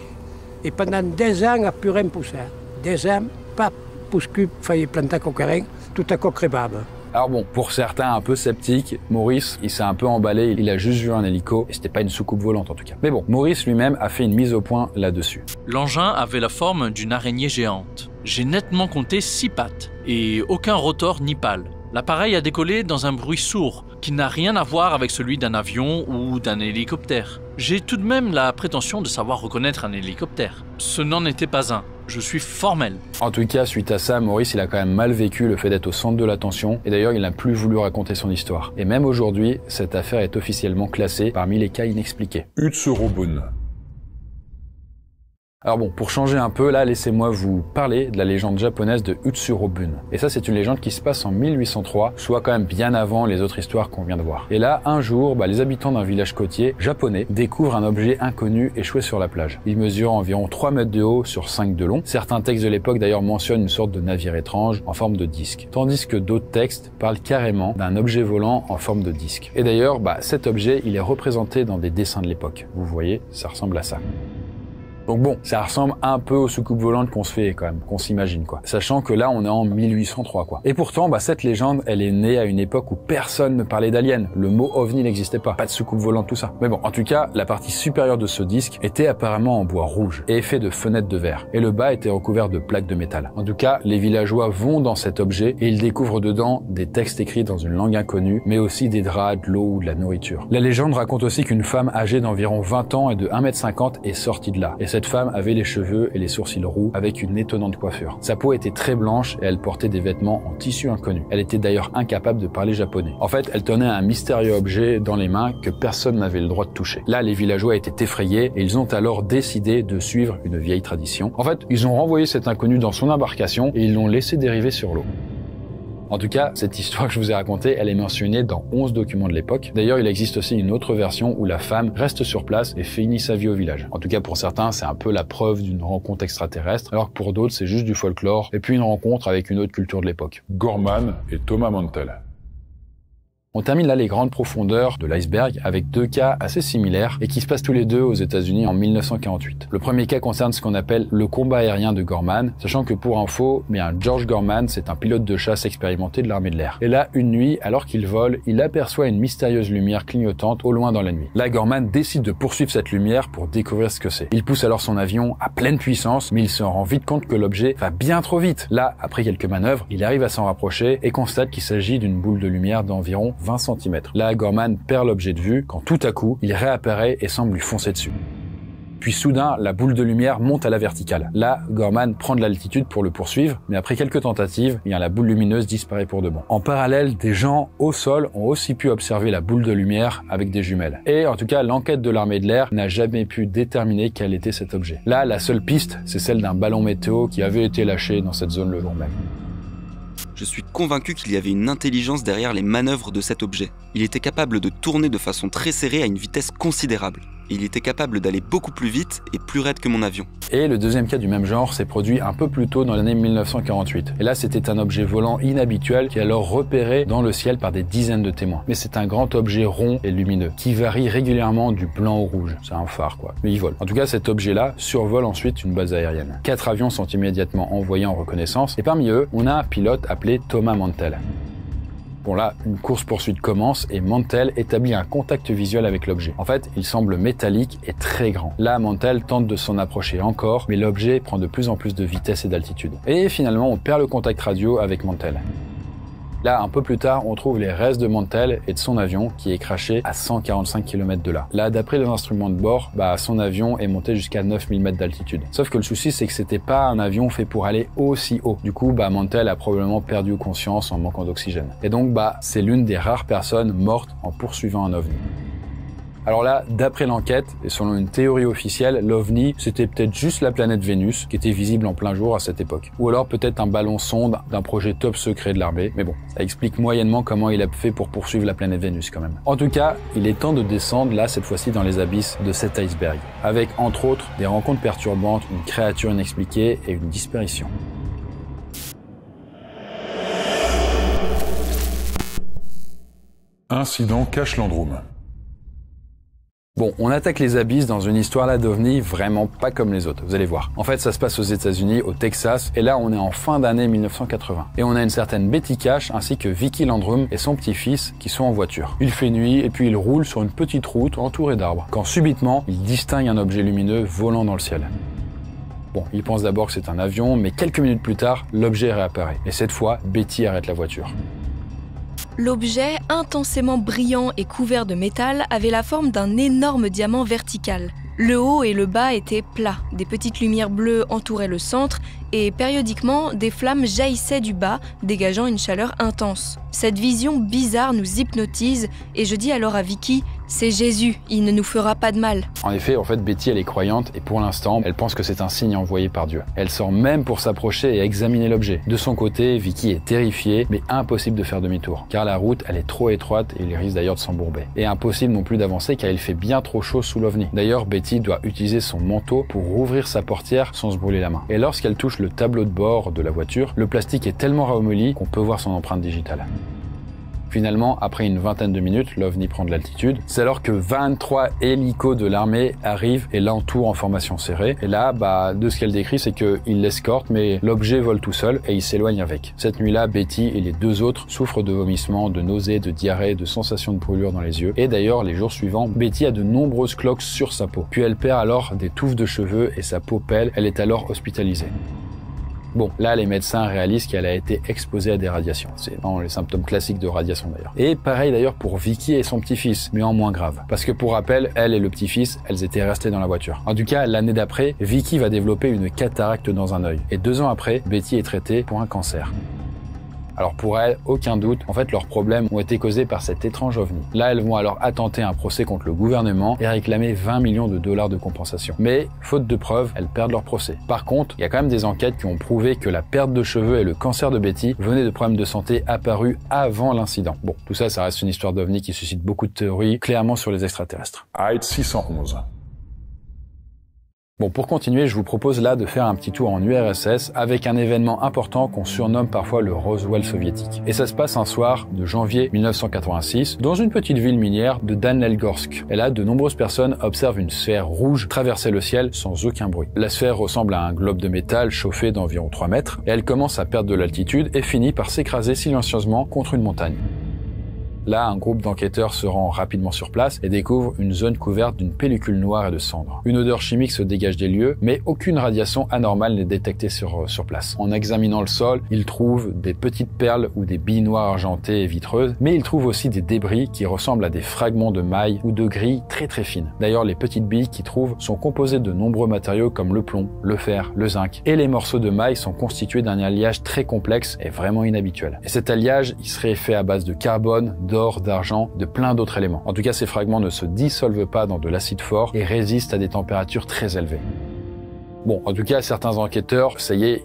Et pendant des ans, il n'a plus rien poussé. Des ans, pas pousse-cube, failli planter coquerin, tout à coup crébable. Alors bon, pour certains un peu sceptiques, Maurice, il s'est un peu emballé, il a juste vu un hélico, et c'était pas une soucoupe volante en tout cas. Mais bon, Maurice lui-même a fait une mise au point là-dessus. L'engin avait la forme d'une araignée géante. J'ai nettement compté 6 pattes, et aucun rotor ni pale. L'appareil a décollé dans un bruit sourd, qui n'a rien à voir avec celui d'un avion ou d'un hélicoptère. J'ai tout de même la prétention de savoir reconnaître un hélicoptère. Ce n'en était pas un. Je suis formel. En tout cas, suite à ça, Maurice, il a quand même mal vécu le fait d'être au centre de l'attention, et d'ailleurs, il n'a plus voulu raconter son histoire. Et même aujourd'hui, cette affaire est officiellement classée parmi les cas inexpliqués. Utsurobun. Alors bon, pour changer un peu, là, laissez-moi vous parler de la légende japonaise de Utsurobun. Et ça, c'est une légende qui se passe en 1803, soit quand même bien avant les autres histoires qu'on vient de voir. Et là, un jour, les habitants d'un village côtier japonais découvrent un objet inconnu échoué sur la plage. Il mesure environ 3 mètres de haut sur 5 de long. Certains textes de l'époque d'ailleurs mentionnent une sorte de navire étrange en forme de disque. Tandis que d'autres textes parlent carrément d'un objet volant en forme de disque. Et d'ailleurs, cet objet, il est représenté dans des dessins de l'époque. Vous voyez, ça ressemble à ça. Donc bon, ça ressemble un peu aux soucoupes volantes qu'on se fait quand même, qu'on s'imagine quoi. Sachant que là, on est en 1803 quoi. Et pourtant, cette légende, elle est née à une époque où personne ne parlait d'aliens. Le mot ovni n'existait pas. Pas de soucoupe volante, tout ça. Mais bon, en tout cas, la partie supérieure de ce disque était apparemment en bois rouge et fait de fenêtres de verre. Et le bas était recouvert de plaques de métal. En tout cas, les villageois vont dans cet objet et ils découvrent dedans des textes écrits dans une langue inconnue, mais aussi des draps, de l'eau ou de la nourriture. La légende raconte aussi qu'une femme âgée d'environ 20 ans et de 1,50 m est sortie de là. Et cette femme avait les cheveux et les sourcils roux avec une étonnante coiffure. Sa peau était très blanche et elle portait des vêtements en tissu inconnu. Elle était d'ailleurs incapable de parler japonais. En fait, elle tenait un mystérieux objet dans les mains que personne n'avait le droit de toucher. Là, les villageois étaient effrayés et ils ont alors décidé de suivre une vieille tradition. En fait, ils ont renvoyé cet inconnu dans son embarcation et ils l'ont laissé dériver sur l'eau. En tout cas, cette histoire que je vous ai racontée, elle est mentionnée dans 11 documents de l'époque. D'ailleurs, il existe aussi une autre version où la femme reste sur place et finit sa vie au village. En tout cas, pour certains, c'est un peu la preuve d'une rencontre extraterrestre, alors que pour d'autres, c'est juste du folklore et puis une rencontre avec une autre culture de l'époque. Gorman et Thomas Mantel. On termine là les grandes profondeurs de l'iceberg avec 2 cas assez similaires et qui se passent tous les deux aux États-Unis en 1948. Le premier cas concerne ce qu'on appelle le combat aérien de Gorman, sachant que pour info, George Gorman, c'est un pilote de chasse expérimenté de l'armée de l'air. Et là, une nuit, alors qu'il vole, il aperçoit une mystérieuse lumière clignotante au loin dans la nuit. Là, Gorman décide de poursuivre cette lumière pour découvrir ce que c'est. Il pousse alors son avion à pleine puissance, mais il se rend vite compte que l'objet va bien trop vite. Là, après quelques manœuvres, il arrive à s'en rapprocher et constate qu'il s'agit d'une boule de lumière d'environ 20 cm. Là, Gorman perd l'objet de vue quand tout à coup, il réapparaît et semble lui foncer dessus. Puis soudain, la boule de lumière monte à la verticale. Là, Gorman prend de l'altitude pour le poursuivre, mais après quelques tentatives, la boule lumineuse disparaît pour de bon. En parallèle, des gens au sol ont aussi pu observer la boule de lumière avec des jumelles. Et en tout cas, l'enquête de l'armée de l'air n'a jamais pu déterminer quel était cet objet. Là, la seule piste, c'est celle d'un ballon météo qui avait été lâché dans cette zone le jour même. Je suis convaincu qu'il y avait une intelligence derrière les manœuvres de cet objet. Il était capable de tourner de façon très serrée à une vitesse considérable. et il était capable d'aller beaucoup plus vite et plus raide que mon avion. Et le deuxième cas du même genre s'est produit un peu plus tôt dans l'année 1948. Et là, c'était un objet volant inhabituel qui est alors repéré dans le ciel par des dizaines de témoins. Mais c'est un grand objet rond et lumineux qui varie régulièrement du blanc au rouge. C'est un phare, quoi. Mais il vole. En tout cas, cet objet-là survole ensuite une base aérienne. 4 avions sont immédiatement envoyés en reconnaissance et parmi eux, on a un pilote appelé Thomas Mantell. Bon là, une course-poursuite commence et Mantell établit un contact visuel avec l'objet. En fait, il semble métallique et très grand. Là, Mantell tente de s'en approcher encore, mais l'objet prend de plus en plus de vitesse et d'altitude. Et finalement, on perd le contact radio avec Mantell. Là, un peu plus tard, on trouve les restes de Mantell et de son avion qui est crashé à 145 km de là. Là, d'après les instruments de bord, son avion est monté jusqu'à 9000 mètres d'altitude. Sauf que le souci, c'est que c'était pas un avion fait pour aller aussi haut. Du coup, Mantell a probablement perdu conscience en manquant d'oxygène. Et donc, c'est l'une des rares personnes mortes en poursuivant un ovni. Alors là, d'après l'enquête, et selon une théorie officielle, l'OVNI, c'était peut-être juste la planète Vénus, qui était visible en plein jour à cette époque. Ou alors peut-être un ballon sonde d'un projet top secret de l'armée. Mais bon, ça explique moyennement comment il a fait pour poursuivre la planète Vénus quand même. En tout cas, il est temps de descendre là, cette fois-ci, dans les abysses de cet iceberg. Avec, entre autres, des rencontres perturbantes, une créature inexpliquée et une disparition. Incident Cache Landrum. Bon, on attaque les abysses dans une histoire là d'OVNI vraiment pas comme les autres, vous allez voir. En fait, ça se passe aux États-Unis, au Texas, et là on est en fin d'année 1980. Et on a une certaine Betty Cash ainsi que Vicky Landrum et son petit-fils qui sont en voiture. Il fait nuit et puis ils roulent sur une petite route entourée d'arbres. Quand subitement, ils distinguent un objet lumineux volant dans le ciel. Bon, ils pensent d'abord que c'est un avion, mais quelques minutes plus tard, l'objet réapparaît. Et cette fois, Betty arrête la voiture. L'objet, intensément brillant et couvert de métal, avait la forme d'un énorme diamant vertical. Le haut et le bas étaient plats, des petites lumières bleues entouraient le centre et périodiquement, des flammes jaillissaient du bas, dégageant une chaleur intense. Cette vision bizarre nous hypnotise et je dis alors à Vicky « C'est Jésus, il ne nous fera pas de mal ». En effet, Betty elle est croyante et pour l'instant, elle pense que c'est un signe envoyé par Dieu. Elle sort même pour s'approcher et examiner l'objet. De son côté, Vicky est terrifiée, mais impossible de faire demi-tour, car la route elle est trop étroite et il risque d'ailleurs de s'embourber. Et impossible non plus d'avancer car il fait bien trop chaud sous l'OVNI. D'ailleurs, Betty doit utiliser son manteau pour rouvrir sa portière sans se brûler la main. Et lorsqu'elle touche le tableau de bord de la voiture, le plastique est tellement ramolli qu'on peut voir son empreinte digitale. Finalement, après une vingtaine de minutes, l'OVNI prend de l'altitude. C'est alors que 23 hélicos de l'armée arrivent et l'entourent en formation serrée. Et là, de ce qu'elle décrit, c'est qu'ils l'escortent, mais l'objet vole tout seul et il s'éloigne avec. Cette nuit-là, Betty et les deux autres souffrent de vomissements, de nausées, de diarrhée, de sensations de brûlure dans les yeux. Et d'ailleurs, les jours suivants, Betty a de nombreuses cloques sur sa peau. Puis elle perd alors des touffes de cheveux et sa peau pèle. Elle est alors hospitalisée. Bon, là, les médecins réalisent qu'elle a été exposée à des radiations. C'est vraiment les symptômes classiques de radiation d'ailleurs. Et pareil d'ailleurs pour Vicky et son petit-fils, mais en moins grave. Parce que pour rappel, elle et le petit-fils, elles étaient restées dans la voiture. En tout cas, l'année d'après, Vicky va développer une cataracte dans un œil. Et 2 ans après, Betty est traitée pour un cancer. Alors pour elles, aucun doute, en fait leurs problèmes ont été causés par cet étrange OVNI. Là, elles vont alors attenter un procès contre le gouvernement et réclamer 20 millions de dollars de compensation. Mais, faute de preuves, elles perdent leur procès. Par contre, il y a quand même des enquêtes qui ont prouvé que la perte de cheveux et le cancer de Betty venaient de problèmes de santé apparus avant l'incident. Bon, tout ça, ça reste une histoire d'OVNI qui suscite beaucoup de théories, clairement sur les extraterrestres. Hyde 611. Bon, pour continuer, je vous propose là de faire un petit tour en URSS avec un événement important qu'on surnomme parfois le Roswell soviétique. Et ça se passe un soir de janvier 1986 dans une petite ville minière de Danelgorsk. Et là, de nombreuses personnes observent une sphère rouge traverser le ciel sans aucun bruit. La sphère ressemble à un globe de métal chauffé d'environ 3 mètres et elle commence à perdre de l'altitude et finit par s'écraser silencieusement contre une montagne. Là, un groupe d'enquêteurs se rend rapidement sur place et découvre une zone couverte d'une pellicule noire et de cendres. Une odeur chimique se dégage des lieux, mais aucune radiation anormale n'est détectée sur place. En examinant le sol, ils trouvent des petites perles ou des billes noires argentées et vitreuses, mais ils trouvent aussi des débris qui ressemblent à des fragments de mailles ou de grilles très très fines. D'ailleurs, les petites billes qu'ils trouvent sont composées de nombreux matériaux comme le plomb, le fer, le zinc, et les morceaux de mailles sont constitués d'un alliage très complexe et vraiment inhabituel. Et cet alliage, il serait fait à base de carbone, d'or, d'argent, de plein d'autres éléments. En tout cas, ces fragments ne se dissolvent pas dans de l'acide fort et résistent à des températures très élevées. Bon, en tout cas, certains enquêteurs, ça y est,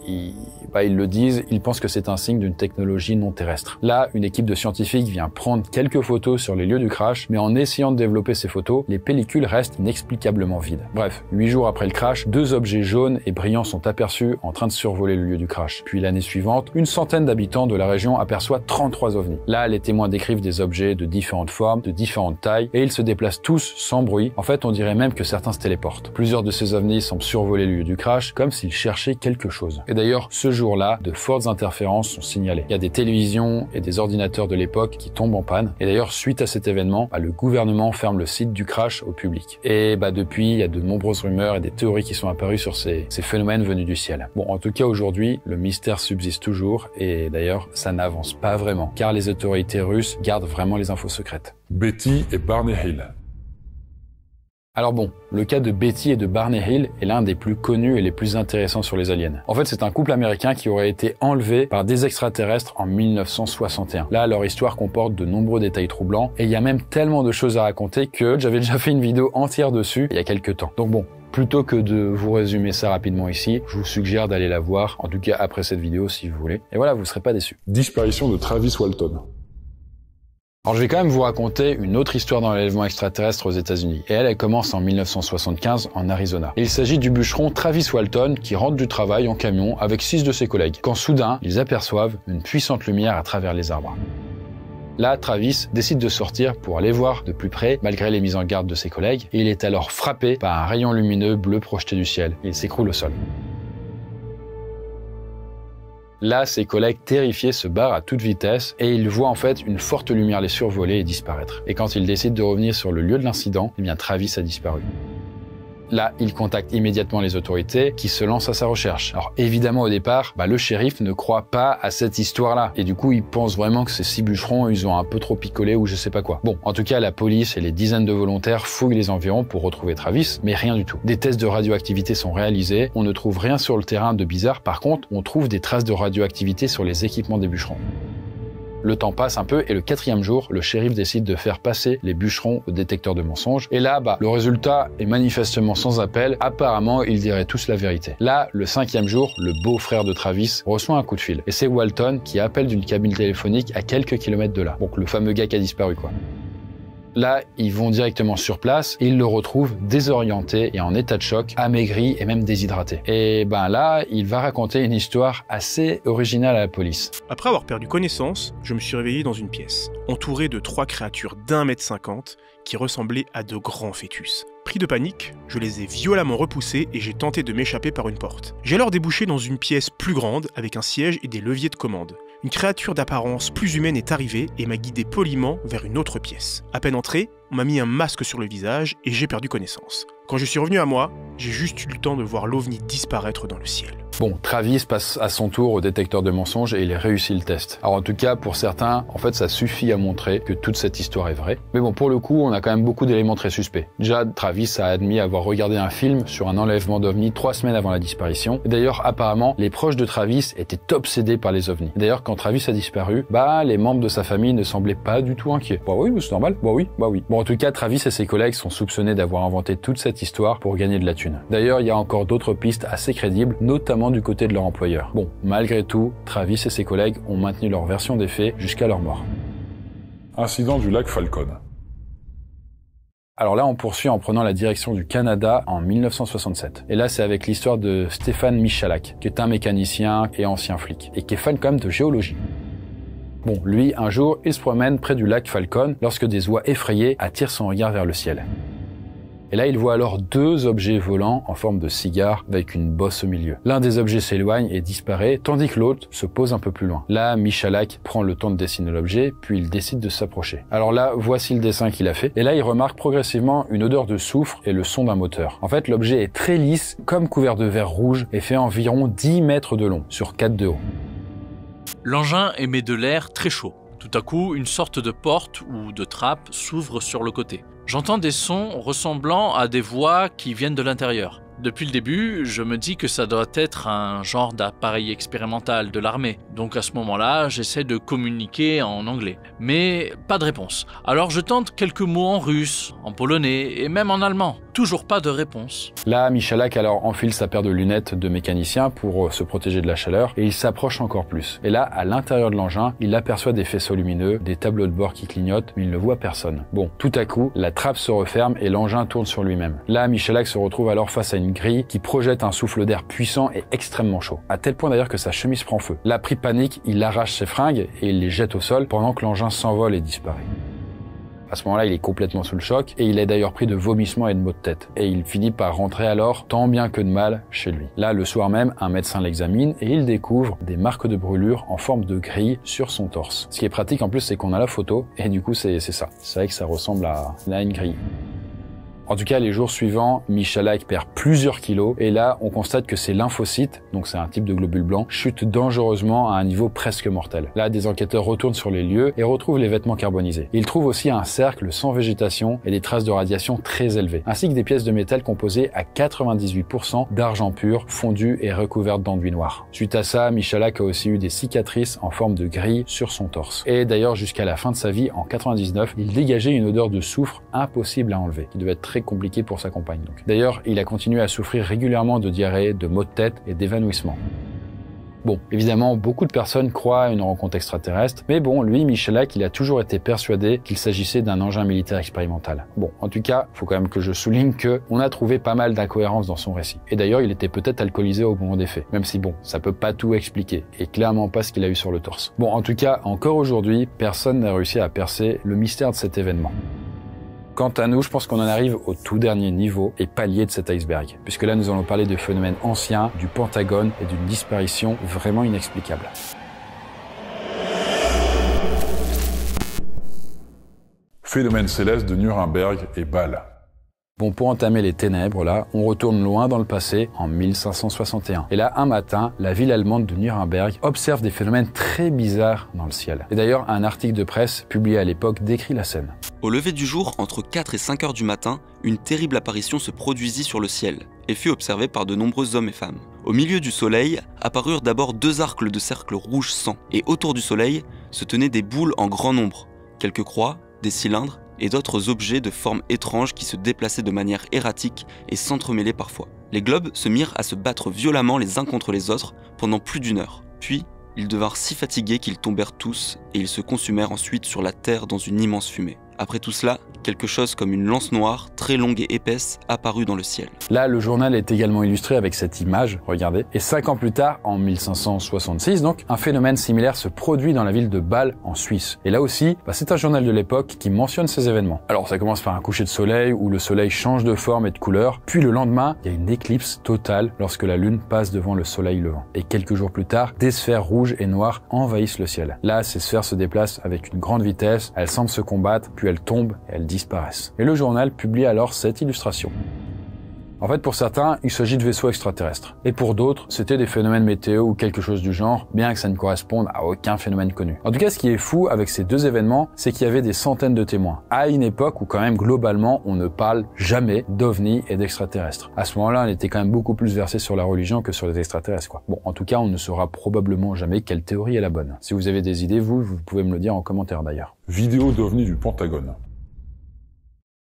ils le disent, ils pensent que c'est un signe d'une technologie non terrestre. Là, une équipe de scientifiques vient prendre quelques photos sur les lieux du crash, mais en essayant de développer ces photos, les pellicules restent inexplicablement vides. Bref, 8 jours après le crash, 2 objets jaunes et brillants sont aperçus en train de survoler le lieu du crash. Puis l'année suivante, une centaine d'habitants de la région aperçoivent 33 ovnis. Là, les témoins décrivent des objets de différentes formes, de différentes tailles, et ils se déplacent tous sans bruit. En fait, on dirait même que certains se téléportent. Plusieurs de ces ovnis semblent survoler le lieu du crash, comme s'ils cherchaient quelque chose. Et d'ailleurs, ce jour-là, de fortes interférences sont signalées. Il y a des télévisions et des ordinateurs de l'époque qui tombent en panne. Et d'ailleurs, suite à cet événement, le gouvernement ferme le site du crash au public. Et depuis, il y a de nombreuses rumeurs et des théories qui sont apparues sur ces phénomènes venus du ciel. Bon, en tout cas, aujourd'hui, le mystère subsiste toujours, et d'ailleurs, ça n'avance pas vraiment, car les autorités russes gardent vraiment les infos secrètes. Betty et Barney Hill. Alors bon, le cas de Betty et de Barney Hill est l'un des plus connus et les plus intéressants sur les aliens. En fait, c'est un couple américain qui aurait été enlevé par des extraterrestres en 1961. Là, leur histoire comporte de nombreux détails troublants, et il y a même tellement de choses à raconter que j'avais déjà fait une vidéo entière dessus il y a quelques temps. Donc bon, plutôt que de vous résumer ça rapidement ici, je vous suggère d'aller la voir, en tout cas après cette vidéo si vous voulez. Et voilà, vous serez pas déçus. Disparition de Travis Walton. Alors je vais quand même vous raconter une autre histoire d'enlèvement extraterrestre aux États-Unis. Et elle commence en 1975 en Arizona. Et il s'agit du bûcheron Travis Walton qui rentre du travail en camion avec 6 de ses collègues. Quand soudain, ils aperçoivent une puissante lumière à travers les arbres. Là, Travis décide de sortir pour aller voir de plus près, malgré les mises en garde de ses collègues, et il est alors frappé par un rayon lumineux bleu projeté du ciel. Il s'écroule au sol. Là, ses collègues terrifiés se barrent à toute vitesse et ils voient en fait une forte lumière les survoler et disparaître. Et quand ils décident de revenir sur le lieu de l'incident, Travis a disparu. Là, il contacte immédiatement les autorités qui se lancent à sa recherche. Alors évidemment au départ, le shérif ne croit pas à cette histoire-là. Et du coup, il pense vraiment que ces 6 bûcherons, ils ont un peu trop picolé ou je sais pas quoi. Bon, en tout cas, la police et les dizaines de volontaires fouillent les environs pour retrouver Travis, mais rien du tout. Des tests de radioactivité sont réalisés, on ne trouve rien sur le terrain de bizarre. Par contre, on trouve des traces de radioactivité sur les équipements des bûcherons. Le temps passe un peu et le 4e jour, le shérif décide de faire passer les bûcherons au détecteur de mensonges. Et là, le résultat est manifestement sans appel. Apparemment, ils diraient tous la vérité. Là, le 5e jour, le beau-frère de Travis reçoit un coup de fil. Et c'est Walton qui appelle d'une cabine téléphonique à quelques kilomètres de là. Donc le fameux gars qui a disparu, quoi. Là, ils vont directement sur place et ils le retrouvent désorienté et en état de choc, amaigri et même déshydraté. Et là, il va raconter une histoire assez originale à la police. Après avoir perdu connaissance, je me suis réveillé dans une pièce, entouré de 3 créatures d'1,50 m qui ressemblaient à de grands fœtus. Pris de panique, je les ai violemment repoussés et j'ai tenté de m'échapper par une porte. J'ai alors débouché dans une pièce plus grande avec un siège et des leviers de commande. Une créature d'apparence plus humaine est arrivée et m'a guidé poliment vers une autre pièce. À peine entré, on m'a mis un masque sur le visage et j'ai perdu connaissance. Quand je suis revenu à moi, j'ai juste eu le temps de voir l'OVNI disparaître dans le ciel. Bon, Travis passe à son tour au détecteur de mensonges et il réussit le test. Alors en tout cas, pour certains, en fait, ça suffit à montrer que toute cette histoire est vraie. Mais bon, pour le coup, on a quand même beaucoup d'éléments très suspects. Déjà, Travis a admis avoir regardé un film sur un enlèvement d'ovnis 3 semaines avant la disparition. Et d'ailleurs, apparemment, les proches de Travis étaient obsédés par les ovnis. D'ailleurs, quand Travis a disparu, les membres de sa famille ne semblaient pas du tout inquiets. Oui, c'est normal. Oui. Bon, en tout cas, Travis et ses collègues sont soupçonnés d'avoir inventé toute cette histoire pour gagner de la thune. D'ailleurs, il y a encore d'autres pistes assez crédibles, notamment du côté de leur employeur. Bon, malgré tout, Travis et ses collègues ont maintenu leur version des faits jusqu'à leur mort. Incident du lac Falcon. Alors là, on poursuit en prenant la direction du Canada en 1967. Et là, c'est avec l'histoire de Stéphane Michalak, qui est un mécanicien et ancien flic, et qui est fan quand même de géologie. Bon, lui, un jour, il se promène près du lac Falcon lorsque des oies effrayées attirent son regard vers le ciel. Et là, il voit alors 2 objets volants en forme de cigare avec une bosse au milieu. L'un des objets s'éloigne et disparaît, tandis que l'autre se pose un peu plus loin. Là, Michalak prend le temps de dessiner l'objet, puis il décide de s'approcher. Alors là, voici le dessin qu'il a fait. Et là, il remarque progressivement une odeur de soufre et le son d'un moteur. En fait, l'objet est très lisse, comme couvert de verre rouge, et fait environ 10 mètres de long, sur 4 de haut. L'engin émet de l'air très chaud. Tout à coup, une sorte de porte ou de trappe s'ouvre sur le côté. J'entends des sons ressemblant à des voix qui viennent de l'intérieur. Depuis le début, je me dis que ça doit être un genre d'appareil expérimental de l'armée. Donc à ce moment-là, j'essaie de communiquer en anglais. Mais pas de réponse. Alors je tente quelques mots en russe, en polonais et même en allemand. toujours pas de réponse. Là, Michalak alors enfile sa paire de lunettes de mécanicien pour se protéger de la chaleur et il s'approche encore plus. Et là, à l'intérieur de l'engin, il aperçoit des faisceaux lumineux, des tableaux de bord qui clignotent, mais il ne voit personne. Bon, tout à coup, la trappe se referme et l'engin tourne sur lui-même. Là, Michalak se retrouve alors face à une grille qui projette un souffle d'air puissant et extrêmement chaud. À tel point d'ailleurs que sa chemise prend feu. Là, pris de panique, il arrache ses fringues et il les jette au sol pendant que l'engin s'envole et disparaît. À ce moment-là, il est complètement sous le choc et il est d'ailleurs pris de vomissements et de maux de tête. Et il finit par rentrer alors, tant bien que de mal, chez lui. Là, le soir même, un médecin l'examine et il découvre des marques de brûlure en forme de grille sur son torse. Ce qui est pratique en plus, c'est qu'on a la photo et du coup, c'est ça. C'est vrai que ça ressemble à une grille. En tout cas, les jours suivants, Michalak perd plusieurs kilos et là, on constate que ses lymphocytes, donc c'est un type de globule blanc, chutent dangereusement à un niveau presque mortel. Là, des enquêteurs retournent sur les lieux et retrouvent les vêtements carbonisés. Ils trouvent aussi un cercle sans végétation et des traces de radiation très élevées, ainsi que des pièces de métal composées à 98% d'argent pur, fondu et recouvertes d'enduit noir. Suite à ça, Michalak a aussi eu des cicatrices en forme de grille sur son torse. Et d'ailleurs, jusqu'à la fin de sa vie, en 99, il dégageait une odeur de soufre impossible à enlever, qui devait être très compliqué pour sa compagne. D'ailleurs, il a continué à souffrir régulièrement de diarrhée, de maux de tête et d'évanouissement. Bon, évidemment, beaucoup de personnes croient à une rencontre extraterrestre, mais bon, lui, Michalak, il a toujours été persuadé qu'il s'agissait d'un engin militaire expérimental. Bon, en tout cas, faut quand même que je souligne que on a trouvé pas mal d'incohérences dans son récit. Et d'ailleurs, il était peut-être alcoolisé au moment des faits, même si bon, ça peut pas tout expliquer, et clairement pas ce qu'il a eu sur le torse. Bon, en tout cas, encore aujourd'hui, personne n'a réussi à percer le mystère de cet événement. Quant à nous, je pense qu'on en arrive au tout dernier niveau et palier de cet iceberg, puisque là nous allons parler de phénomènes anciens, du Pentagone et d'une disparition vraiment inexplicable. Phénomène céleste de Nuremberg et Bâle. Bon, pour entamer les ténèbres, là, on retourne loin dans le passé, en 1561. Et là, un matin, la ville allemande de Nuremberg observe des phénomènes très bizarres dans le ciel. Et d'ailleurs, un article de presse publié à l'époque décrit la scène. Au lever du jour, entre 4 et 5 heures du matin, une terrible apparition se produisit sur le ciel et fut observée par de nombreux hommes et femmes. Au milieu du soleil, apparurent d'abord 2 arcs de cercle rouge sang, et autour du soleil se tenaient des boules en grand nombre, quelques croix, des cylindres, et d'autres objets de forme étrange qui se déplaçaient de manière erratique et s'entremêlaient parfois. Les globes se mirent à se battre violemment les uns contre les autres pendant plus d'1 heure. Puis, ils devinrent si fatigués qu'ils tombèrent tous et ils se consumèrent ensuite sur la terre dans une immense fumée. Après tout cela, quelque chose comme une lance noire, très longue et épaisse, apparut dans le ciel. Là, le journal est également illustré avec cette image, regardez. Et 5 ans plus tard, en 1566 donc, un phénomène similaire se produit dans la ville de Bâle, en Suisse. Et là aussi, c'est un journal de l'époque qui mentionne ces événements. Alors ça commence par un coucher de soleil où le soleil change de forme et de couleur. Puis le lendemain, il y a une éclipse totale lorsque la lune passe devant le soleil levant. Et quelques jours plus tard, des sphères rouges et noires envahissent le ciel. Là, ces sphères se déplacent avec une grande vitesse, elles semblent se combattre, puis elles tombent et elles disparaissent. Et le journal publie alors cette illustration. En fait, pour certains, il s'agit de vaisseaux extraterrestres. Et pour d'autres, c'était des phénomènes météo ou quelque chose du genre, bien que ça ne corresponde à aucun phénomène connu. En tout cas, ce qui est fou avec ces deux événements, c'est qu'il y avait des centaines de témoins, à une époque où quand même, globalement, on ne parle jamais d'ovnis et d'extraterrestres. À ce moment-là, on était quand même beaucoup plus versé sur la religion que sur les extraterrestres, quoi. Bon, en tout cas, on ne saura probablement jamais quelle théorie est la bonne. Si vous avez des idées, vous pouvez me le dire en commentaire d'ailleurs. Vidéo d'OVNI du Pentagone.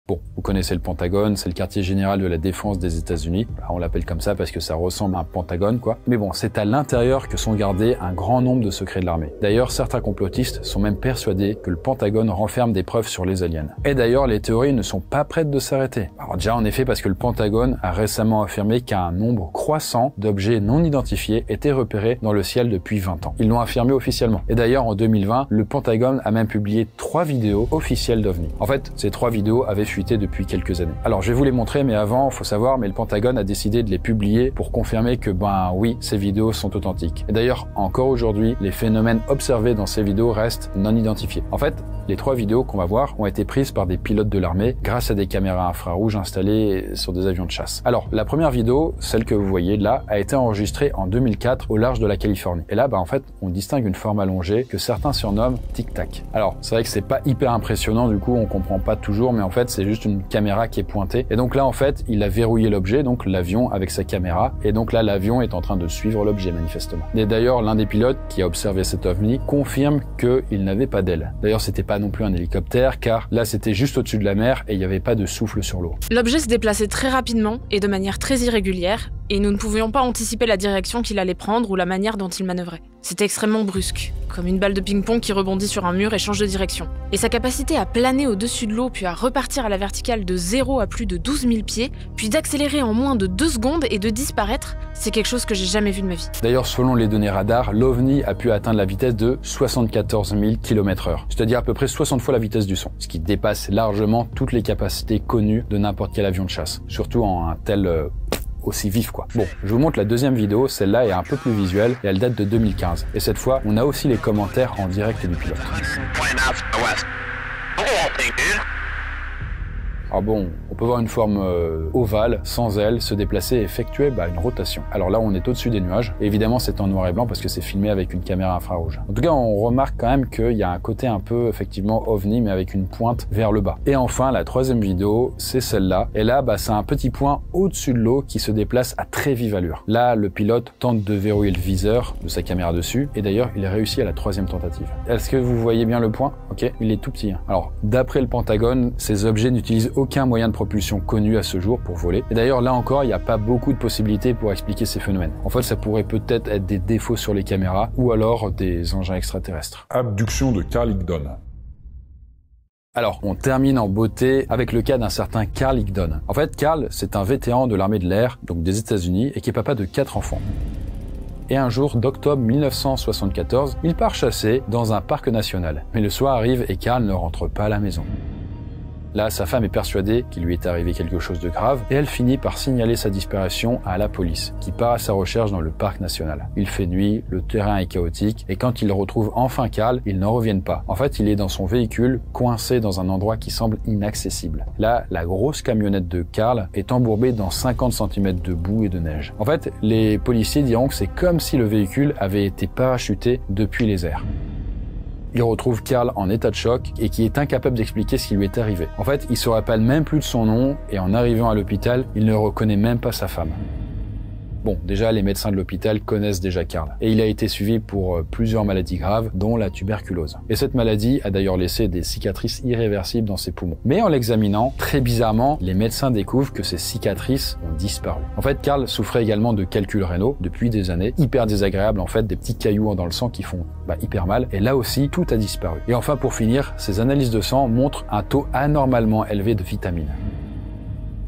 Bon, vous connaissez le Pentagone, c'est le quartier général de la défense des États-Unis. On l'appelle comme ça parce que ça ressemble à un pentagone, quoi. Mais bon, c'est à l'intérieur que sont gardés un grand nombre de secrets de l'armée. D'ailleurs, certains complotistes sont même persuadés que le Pentagone renferme des preuves sur les aliens. Et d'ailleurs, les théories ne sont pas prêtes de s'arrêter. Alors déjà, en effet, parce que le Pentagone a récemment affirmé qu'un nombre croissant d'objets non identifiés étaient repérés dans le ciel depuis 20 ans. Ils l'ont affirmé officiellement. Et d'ailleurs, en 2020, le Pentagone a même publié 3 vidéos officielles d'OVNI. En fait, ces 3 vidéos avaient fuité depuis quelques années. Alors je vais vous les montrer, mais avant, faut savoir, mais le Pentagone a décidé de les publier pour confirmer que oui, ces vidéos sont authentiques. Et d'ailleurs, encore aujourd'hui, les phénomènes observés dans ces vidéos restent non identifiés. En fait, les 3 vidéos qu'on va voir ont été prises par des pilotes de l'armée grâce à des caméras infrarouges installées sur des avions de chasse. Alors, la première vidéo, celle que vous voyez là, a été enregistrée en 2004 au large de la Californie. Et là, en fait, on distingue une forme allongée que certains surnomment tic-tac. Alors, c'est vrai que c'est pas hyper impressionnant, du coup, on comprend pas toujours, mais en fait, c'est juste une caméra qui est pointée. Et donc là, en fait, il a verrouillé l'objet, donc l'avion avec sa caméra. Et donc là, l'avion est en train de suivre l'objet, manifestement. Et d'ailleurs, l'un des pilotes qui a observé cet ovni confirme qu'il n'avait pas d'aile. D'ailleurs, c'était pas pas non plus un hélicoptère, car là c'était juste au-dessus de la mer et il n'y avait pas de souffle sur l'eau. L'objet se déplaçait très rapidement et de manière très irrégulière, et nous ne pouvions pas anticiper la direction qu'il allait prendre ou la manière dont il manœuvrait. C'était extrêmement brusque, comme une balle de ping-pong qui rebondit sur un mur et change de direction. Et sa capacité à planer au-dessus de l'eau puis à repartir à la verticale de 0 à plus de 12 000 pieds, puis d'accélérer en moins de 2 secondes et de disparaître, c'est quelque chose que j'ai jamais vu de ma vie. D'ailleurs, selon les données radar, l'OVNI a pu atteindre la vitesse de 74 000 km/h, c'est-à-dire à peu près 60 fois la vitesse du son, ce qui dépasse largement toutes les capacités connues de n'importe quel avion de chasse, surtout en un tel aussi vif quoi. Bon, je vous montre la deuxième vidéo, celle-là est un peu plus visuelle et elle date de 2015. Et cette fois, on a aussi les commentaires en direct du pilote. Alors bon, on peut voir une forme ovale, sans aile, se déplacer et effectuer une rotation. Alors là, on est au-dessus des nuages. Et évidemment, c'est en noir et blanc parce que c'est filmé avec une caméra infrarouge. En tout cas, on remarque quand même qu'il y a un côté un peu, effectivement, ovni, mais avec une pointe vers le bas. Et enfin, la troisième vidéo, c'est celle-là. Et là, c'est un petit point au-dessus de l'eau qui se déplace à très vive allure. Là, le pilote tente de verrouiller le viseur de sa caméra dessus. Et d'ailleurs, il a réussi à la troisième tentative. Est-ce que vous voyez bien le point? Ok, il est tout petit. Hein. Alors, d'après le Pentagone, ces objets n'utilisent aucun moyen de propulsion connu à ce jour pour voler. Et d'ailleurs, là encore, il n'y a pas beaucoup de possibilités pour expliquer ces phénomènes. En fait, ça pourrait peut-être être des défauts sur les caméras ou alors des engins extraterrestres. Abduction de Carl Higdon. Alors, on termine en beauté avec le cas d'un certain Carl Higdon. En fait, Carl, c'est un vétéran de l'armée de l'air, donc des États-Unis, et qui est papa de 4 enfants. Et un jour d'octobre 1974, il part chasser dans un parc national. Mais le soir arrive et Carl ne rentre pas à la maison. Là, sa femme est persuadée qu'il lui est arrivé quelque chose de grave et elle finit par signaler sa disparition à la police, qui part à sa recherche dans le parc national. Il fait nuit, le terrain est chaotique et quand ils retrouvent enfin Carl, ils n'en reviennent pas. En fait, il est dans son véhicule, coincé dans un endroit qui semble inaccessible. Là, la grosse camionnette de Carl est embourbée dans 50 cm de boue et de neige. En fait, les policiers diront que c'est comme si le véhicule avait été parachuté depuis les airs. Il retrouve Carl en état de choc et qui est incapable d'expliquer ce qui lui est arrivé. En fait, il se rappelle même plus de son nom et en arrivant à l'hôpital, il ne reconnaît même pas sa femme. Bon, déjà, les médecins de l'hôpital connaissent déjà Carl. Et il a été suivi pour plusieurs maladies graves, dont la tuberculose. Et cette maladie a d'ailleurs laissé des cicatrices irréversibles dans ses poumons. Mais en l'examinant, très bizarrement, les médecins découvrent que ces cicatrices ont disparu. En fait, Carl souffrait également de calculs rénaux depuis des années, hyper désagréables en fait, des petits cailloux dans le sang qui font hyper mal. Et là aussi, tout a disparu. Et enfin, pour finir, ces analyses de sang montrent un taux anormalement élevé de vitamines.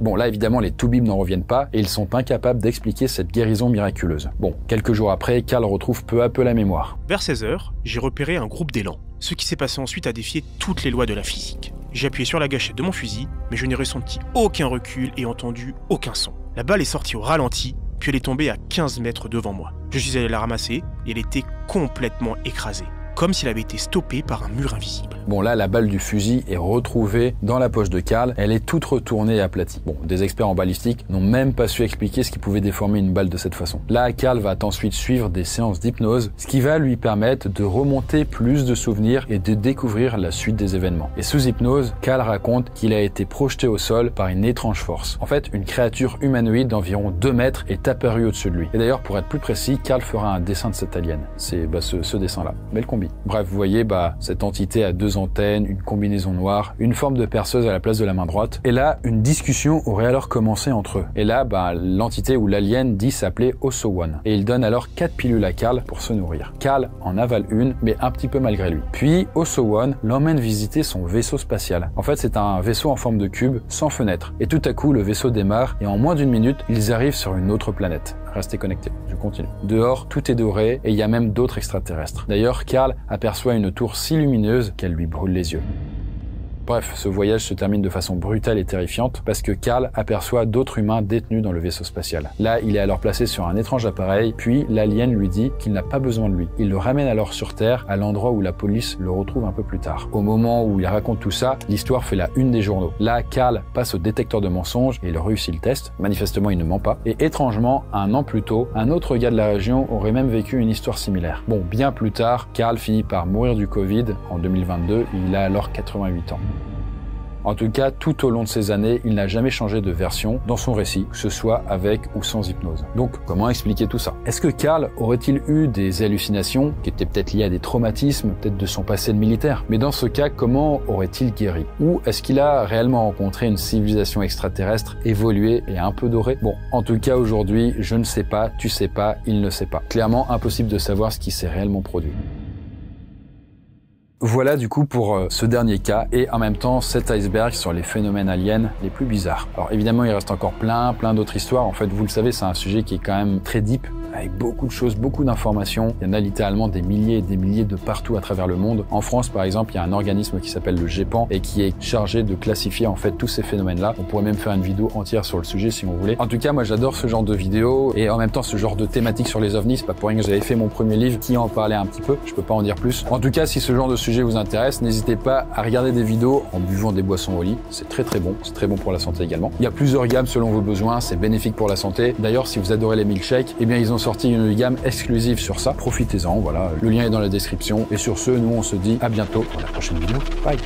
Bon, là, évidemment, les toubibs n'en reviennent pas et ils sont incapables d'expliquer cette guérison miraculeuse. Bon, quelques jours après, Carl retrouve peu à peu la mémoire. Vers 16h, j'ai repéré un groupe d'élan. Ce qui s'est passé ensuite a défié toutes les lois de la physique. J'ai appuyé sur la gâchette de mon fusil, mais je n'ai ressenti aucun recul et entendu aucun son. La balle est sortie au ralenti, puis elle est tombée à 15 mètres devant moi. Je suis allé la ramasser et elle était complètement écrasée, comme s'il avait été stoppé par un mur invisible. Bon, là, la balle du fusil est retrouvée dans la poche de Carl. Elle est toute retournée et aplatie. Bon, des experts en balistique n'ont même pas su expliquer ce qui pouvait déformer une balle de cette façon. Là, Carl va ensuite suivre des séances d'hypnose, ce qui va lui permettre de remonter plus de souvenirs et de découvrir la suite des événements. Et sous hypnose, Carl raconte qu'il a été projeté au sol par une étrange force. En fait, une créature humanoïde d'environ 2 mètres est apparue au-dessus de lui. Et d'ailleurs, pour être plus précis, Carl fera un dessin de cet alien. C'est ce dessin-là. Belle combi. Bref, vous voyez, cette entité a 2 antennes, une combinaison noire, une forme de perceuse à la place de la main droite. Et là, une discussion aurait alors commencé entre eux. Et là, l'entité ou l'alien dit s'appeler Oso-One. Et il donne alors 4 pilules à Carl pour se nourrir. Carl en avale une, mais un petit peu malgré lui. Puis, Oso-One l'emmène visiter son vaisseau spatial. En fait, c'est un vaisseau en forme de cube, sans fenêtre. Et tout à coup, le vaisseau démarre et en moins d'1 minute, ils arrivent sur une autre planète. Restez connectés, je continue. Dehors, tout est doré et il y a même d'autres extraterrestres. D'ailleurs, Carl aperçoit une tour si lumineuse qu'elle lui brûle les yeux. Bref, ce voyage se termine de façon brutale et terrifiante parce que Carl aperçoit d'autres humains détenus dans le vaisseau spatial. Là, il est alors placé sur un étrange appareil, puis l'alien lui dit qu'il n'a pas besoin de lui. Il le ramène alors sur Terre, à l'endroit où la police le retrouve un peu plus tard. Au moment où il raconte tout ça, l'histoire fait la une des journaux. Là, Carl passe au détecteur de mensonges et il réussit le test. Manifestement, il ne ment pas. Et étrangement, 1 an plus tôt, un autre gars de la région aurait même vécu une histoire similaire. Bon, bien plus tard, Carl finit par mourir du Covid en 2022. Il a alors 88 ans. En tout cas, tout au long de ces années, il n'a jamais changé de version dans son récit, que ce soit avec ou sans hypnose. Donc, comment expliquer tout ça? Est-ce que Carl aurait-il eu des hallucinations qui étaient peut-être liées à des traumatismes, peut-être de son passé de militaire? Mais dans ce cas, comment aurait-il guéri? Ou est-ce qu'il a réellement rencontré une civilisation extraterrestre évoluée et un peu dorée? Bon, en tout cas, aujourd'hui, je ne sais pas, tu sais pas, il ne sait pas. Clairement, impossible de savoir ce qui s'est réellement produit. Voilà du coup pour ce dernier cas et en même temps cet iceberg sur les phénomènes aliens les plus bizarres. Alors évidemment il reste encore plein d'autres histoires. En fait vous le savez c'est un sujet qui est quand même très deep avec beaucoup de choses, beaucoup d'informations. Il y en a littéralement des milliers et des milliers de partout à travers le monde. En France par exemple il y a un organisme qui s'appelle le GEPAN et qui est chargé de classifier en fait tous ces phénomènes-là. On pourrait même faire une vidéo entière sur le sujet si on voulait. En tout cas moi j'adore ce genre de vidéos et en même temps ce genre de thématique sur les ovnis. C'est pas pour rien que j'avais fait mon premier livre qui en parlait un petit peu. Je peux pas en dire plus. En tout cas si ce genre de sujet vous intéresse, n'hésitez pas à regarder des vidéos en buvant des boissons au lit. C'est très bon. C'est très bon pour la santé également. Il y a plusieurs gammes selon vos besoins. C'est bénéfique pour la santé. D'ailleurs si vous adorez les milkshakes, eh bien ils ont sorti une gamme exclusive sur ça. Profitez-en. Voilà. Le lien est dans la description. Et sur ce, nous on se dit à bientôt pour la prochaine vidéo. Bye.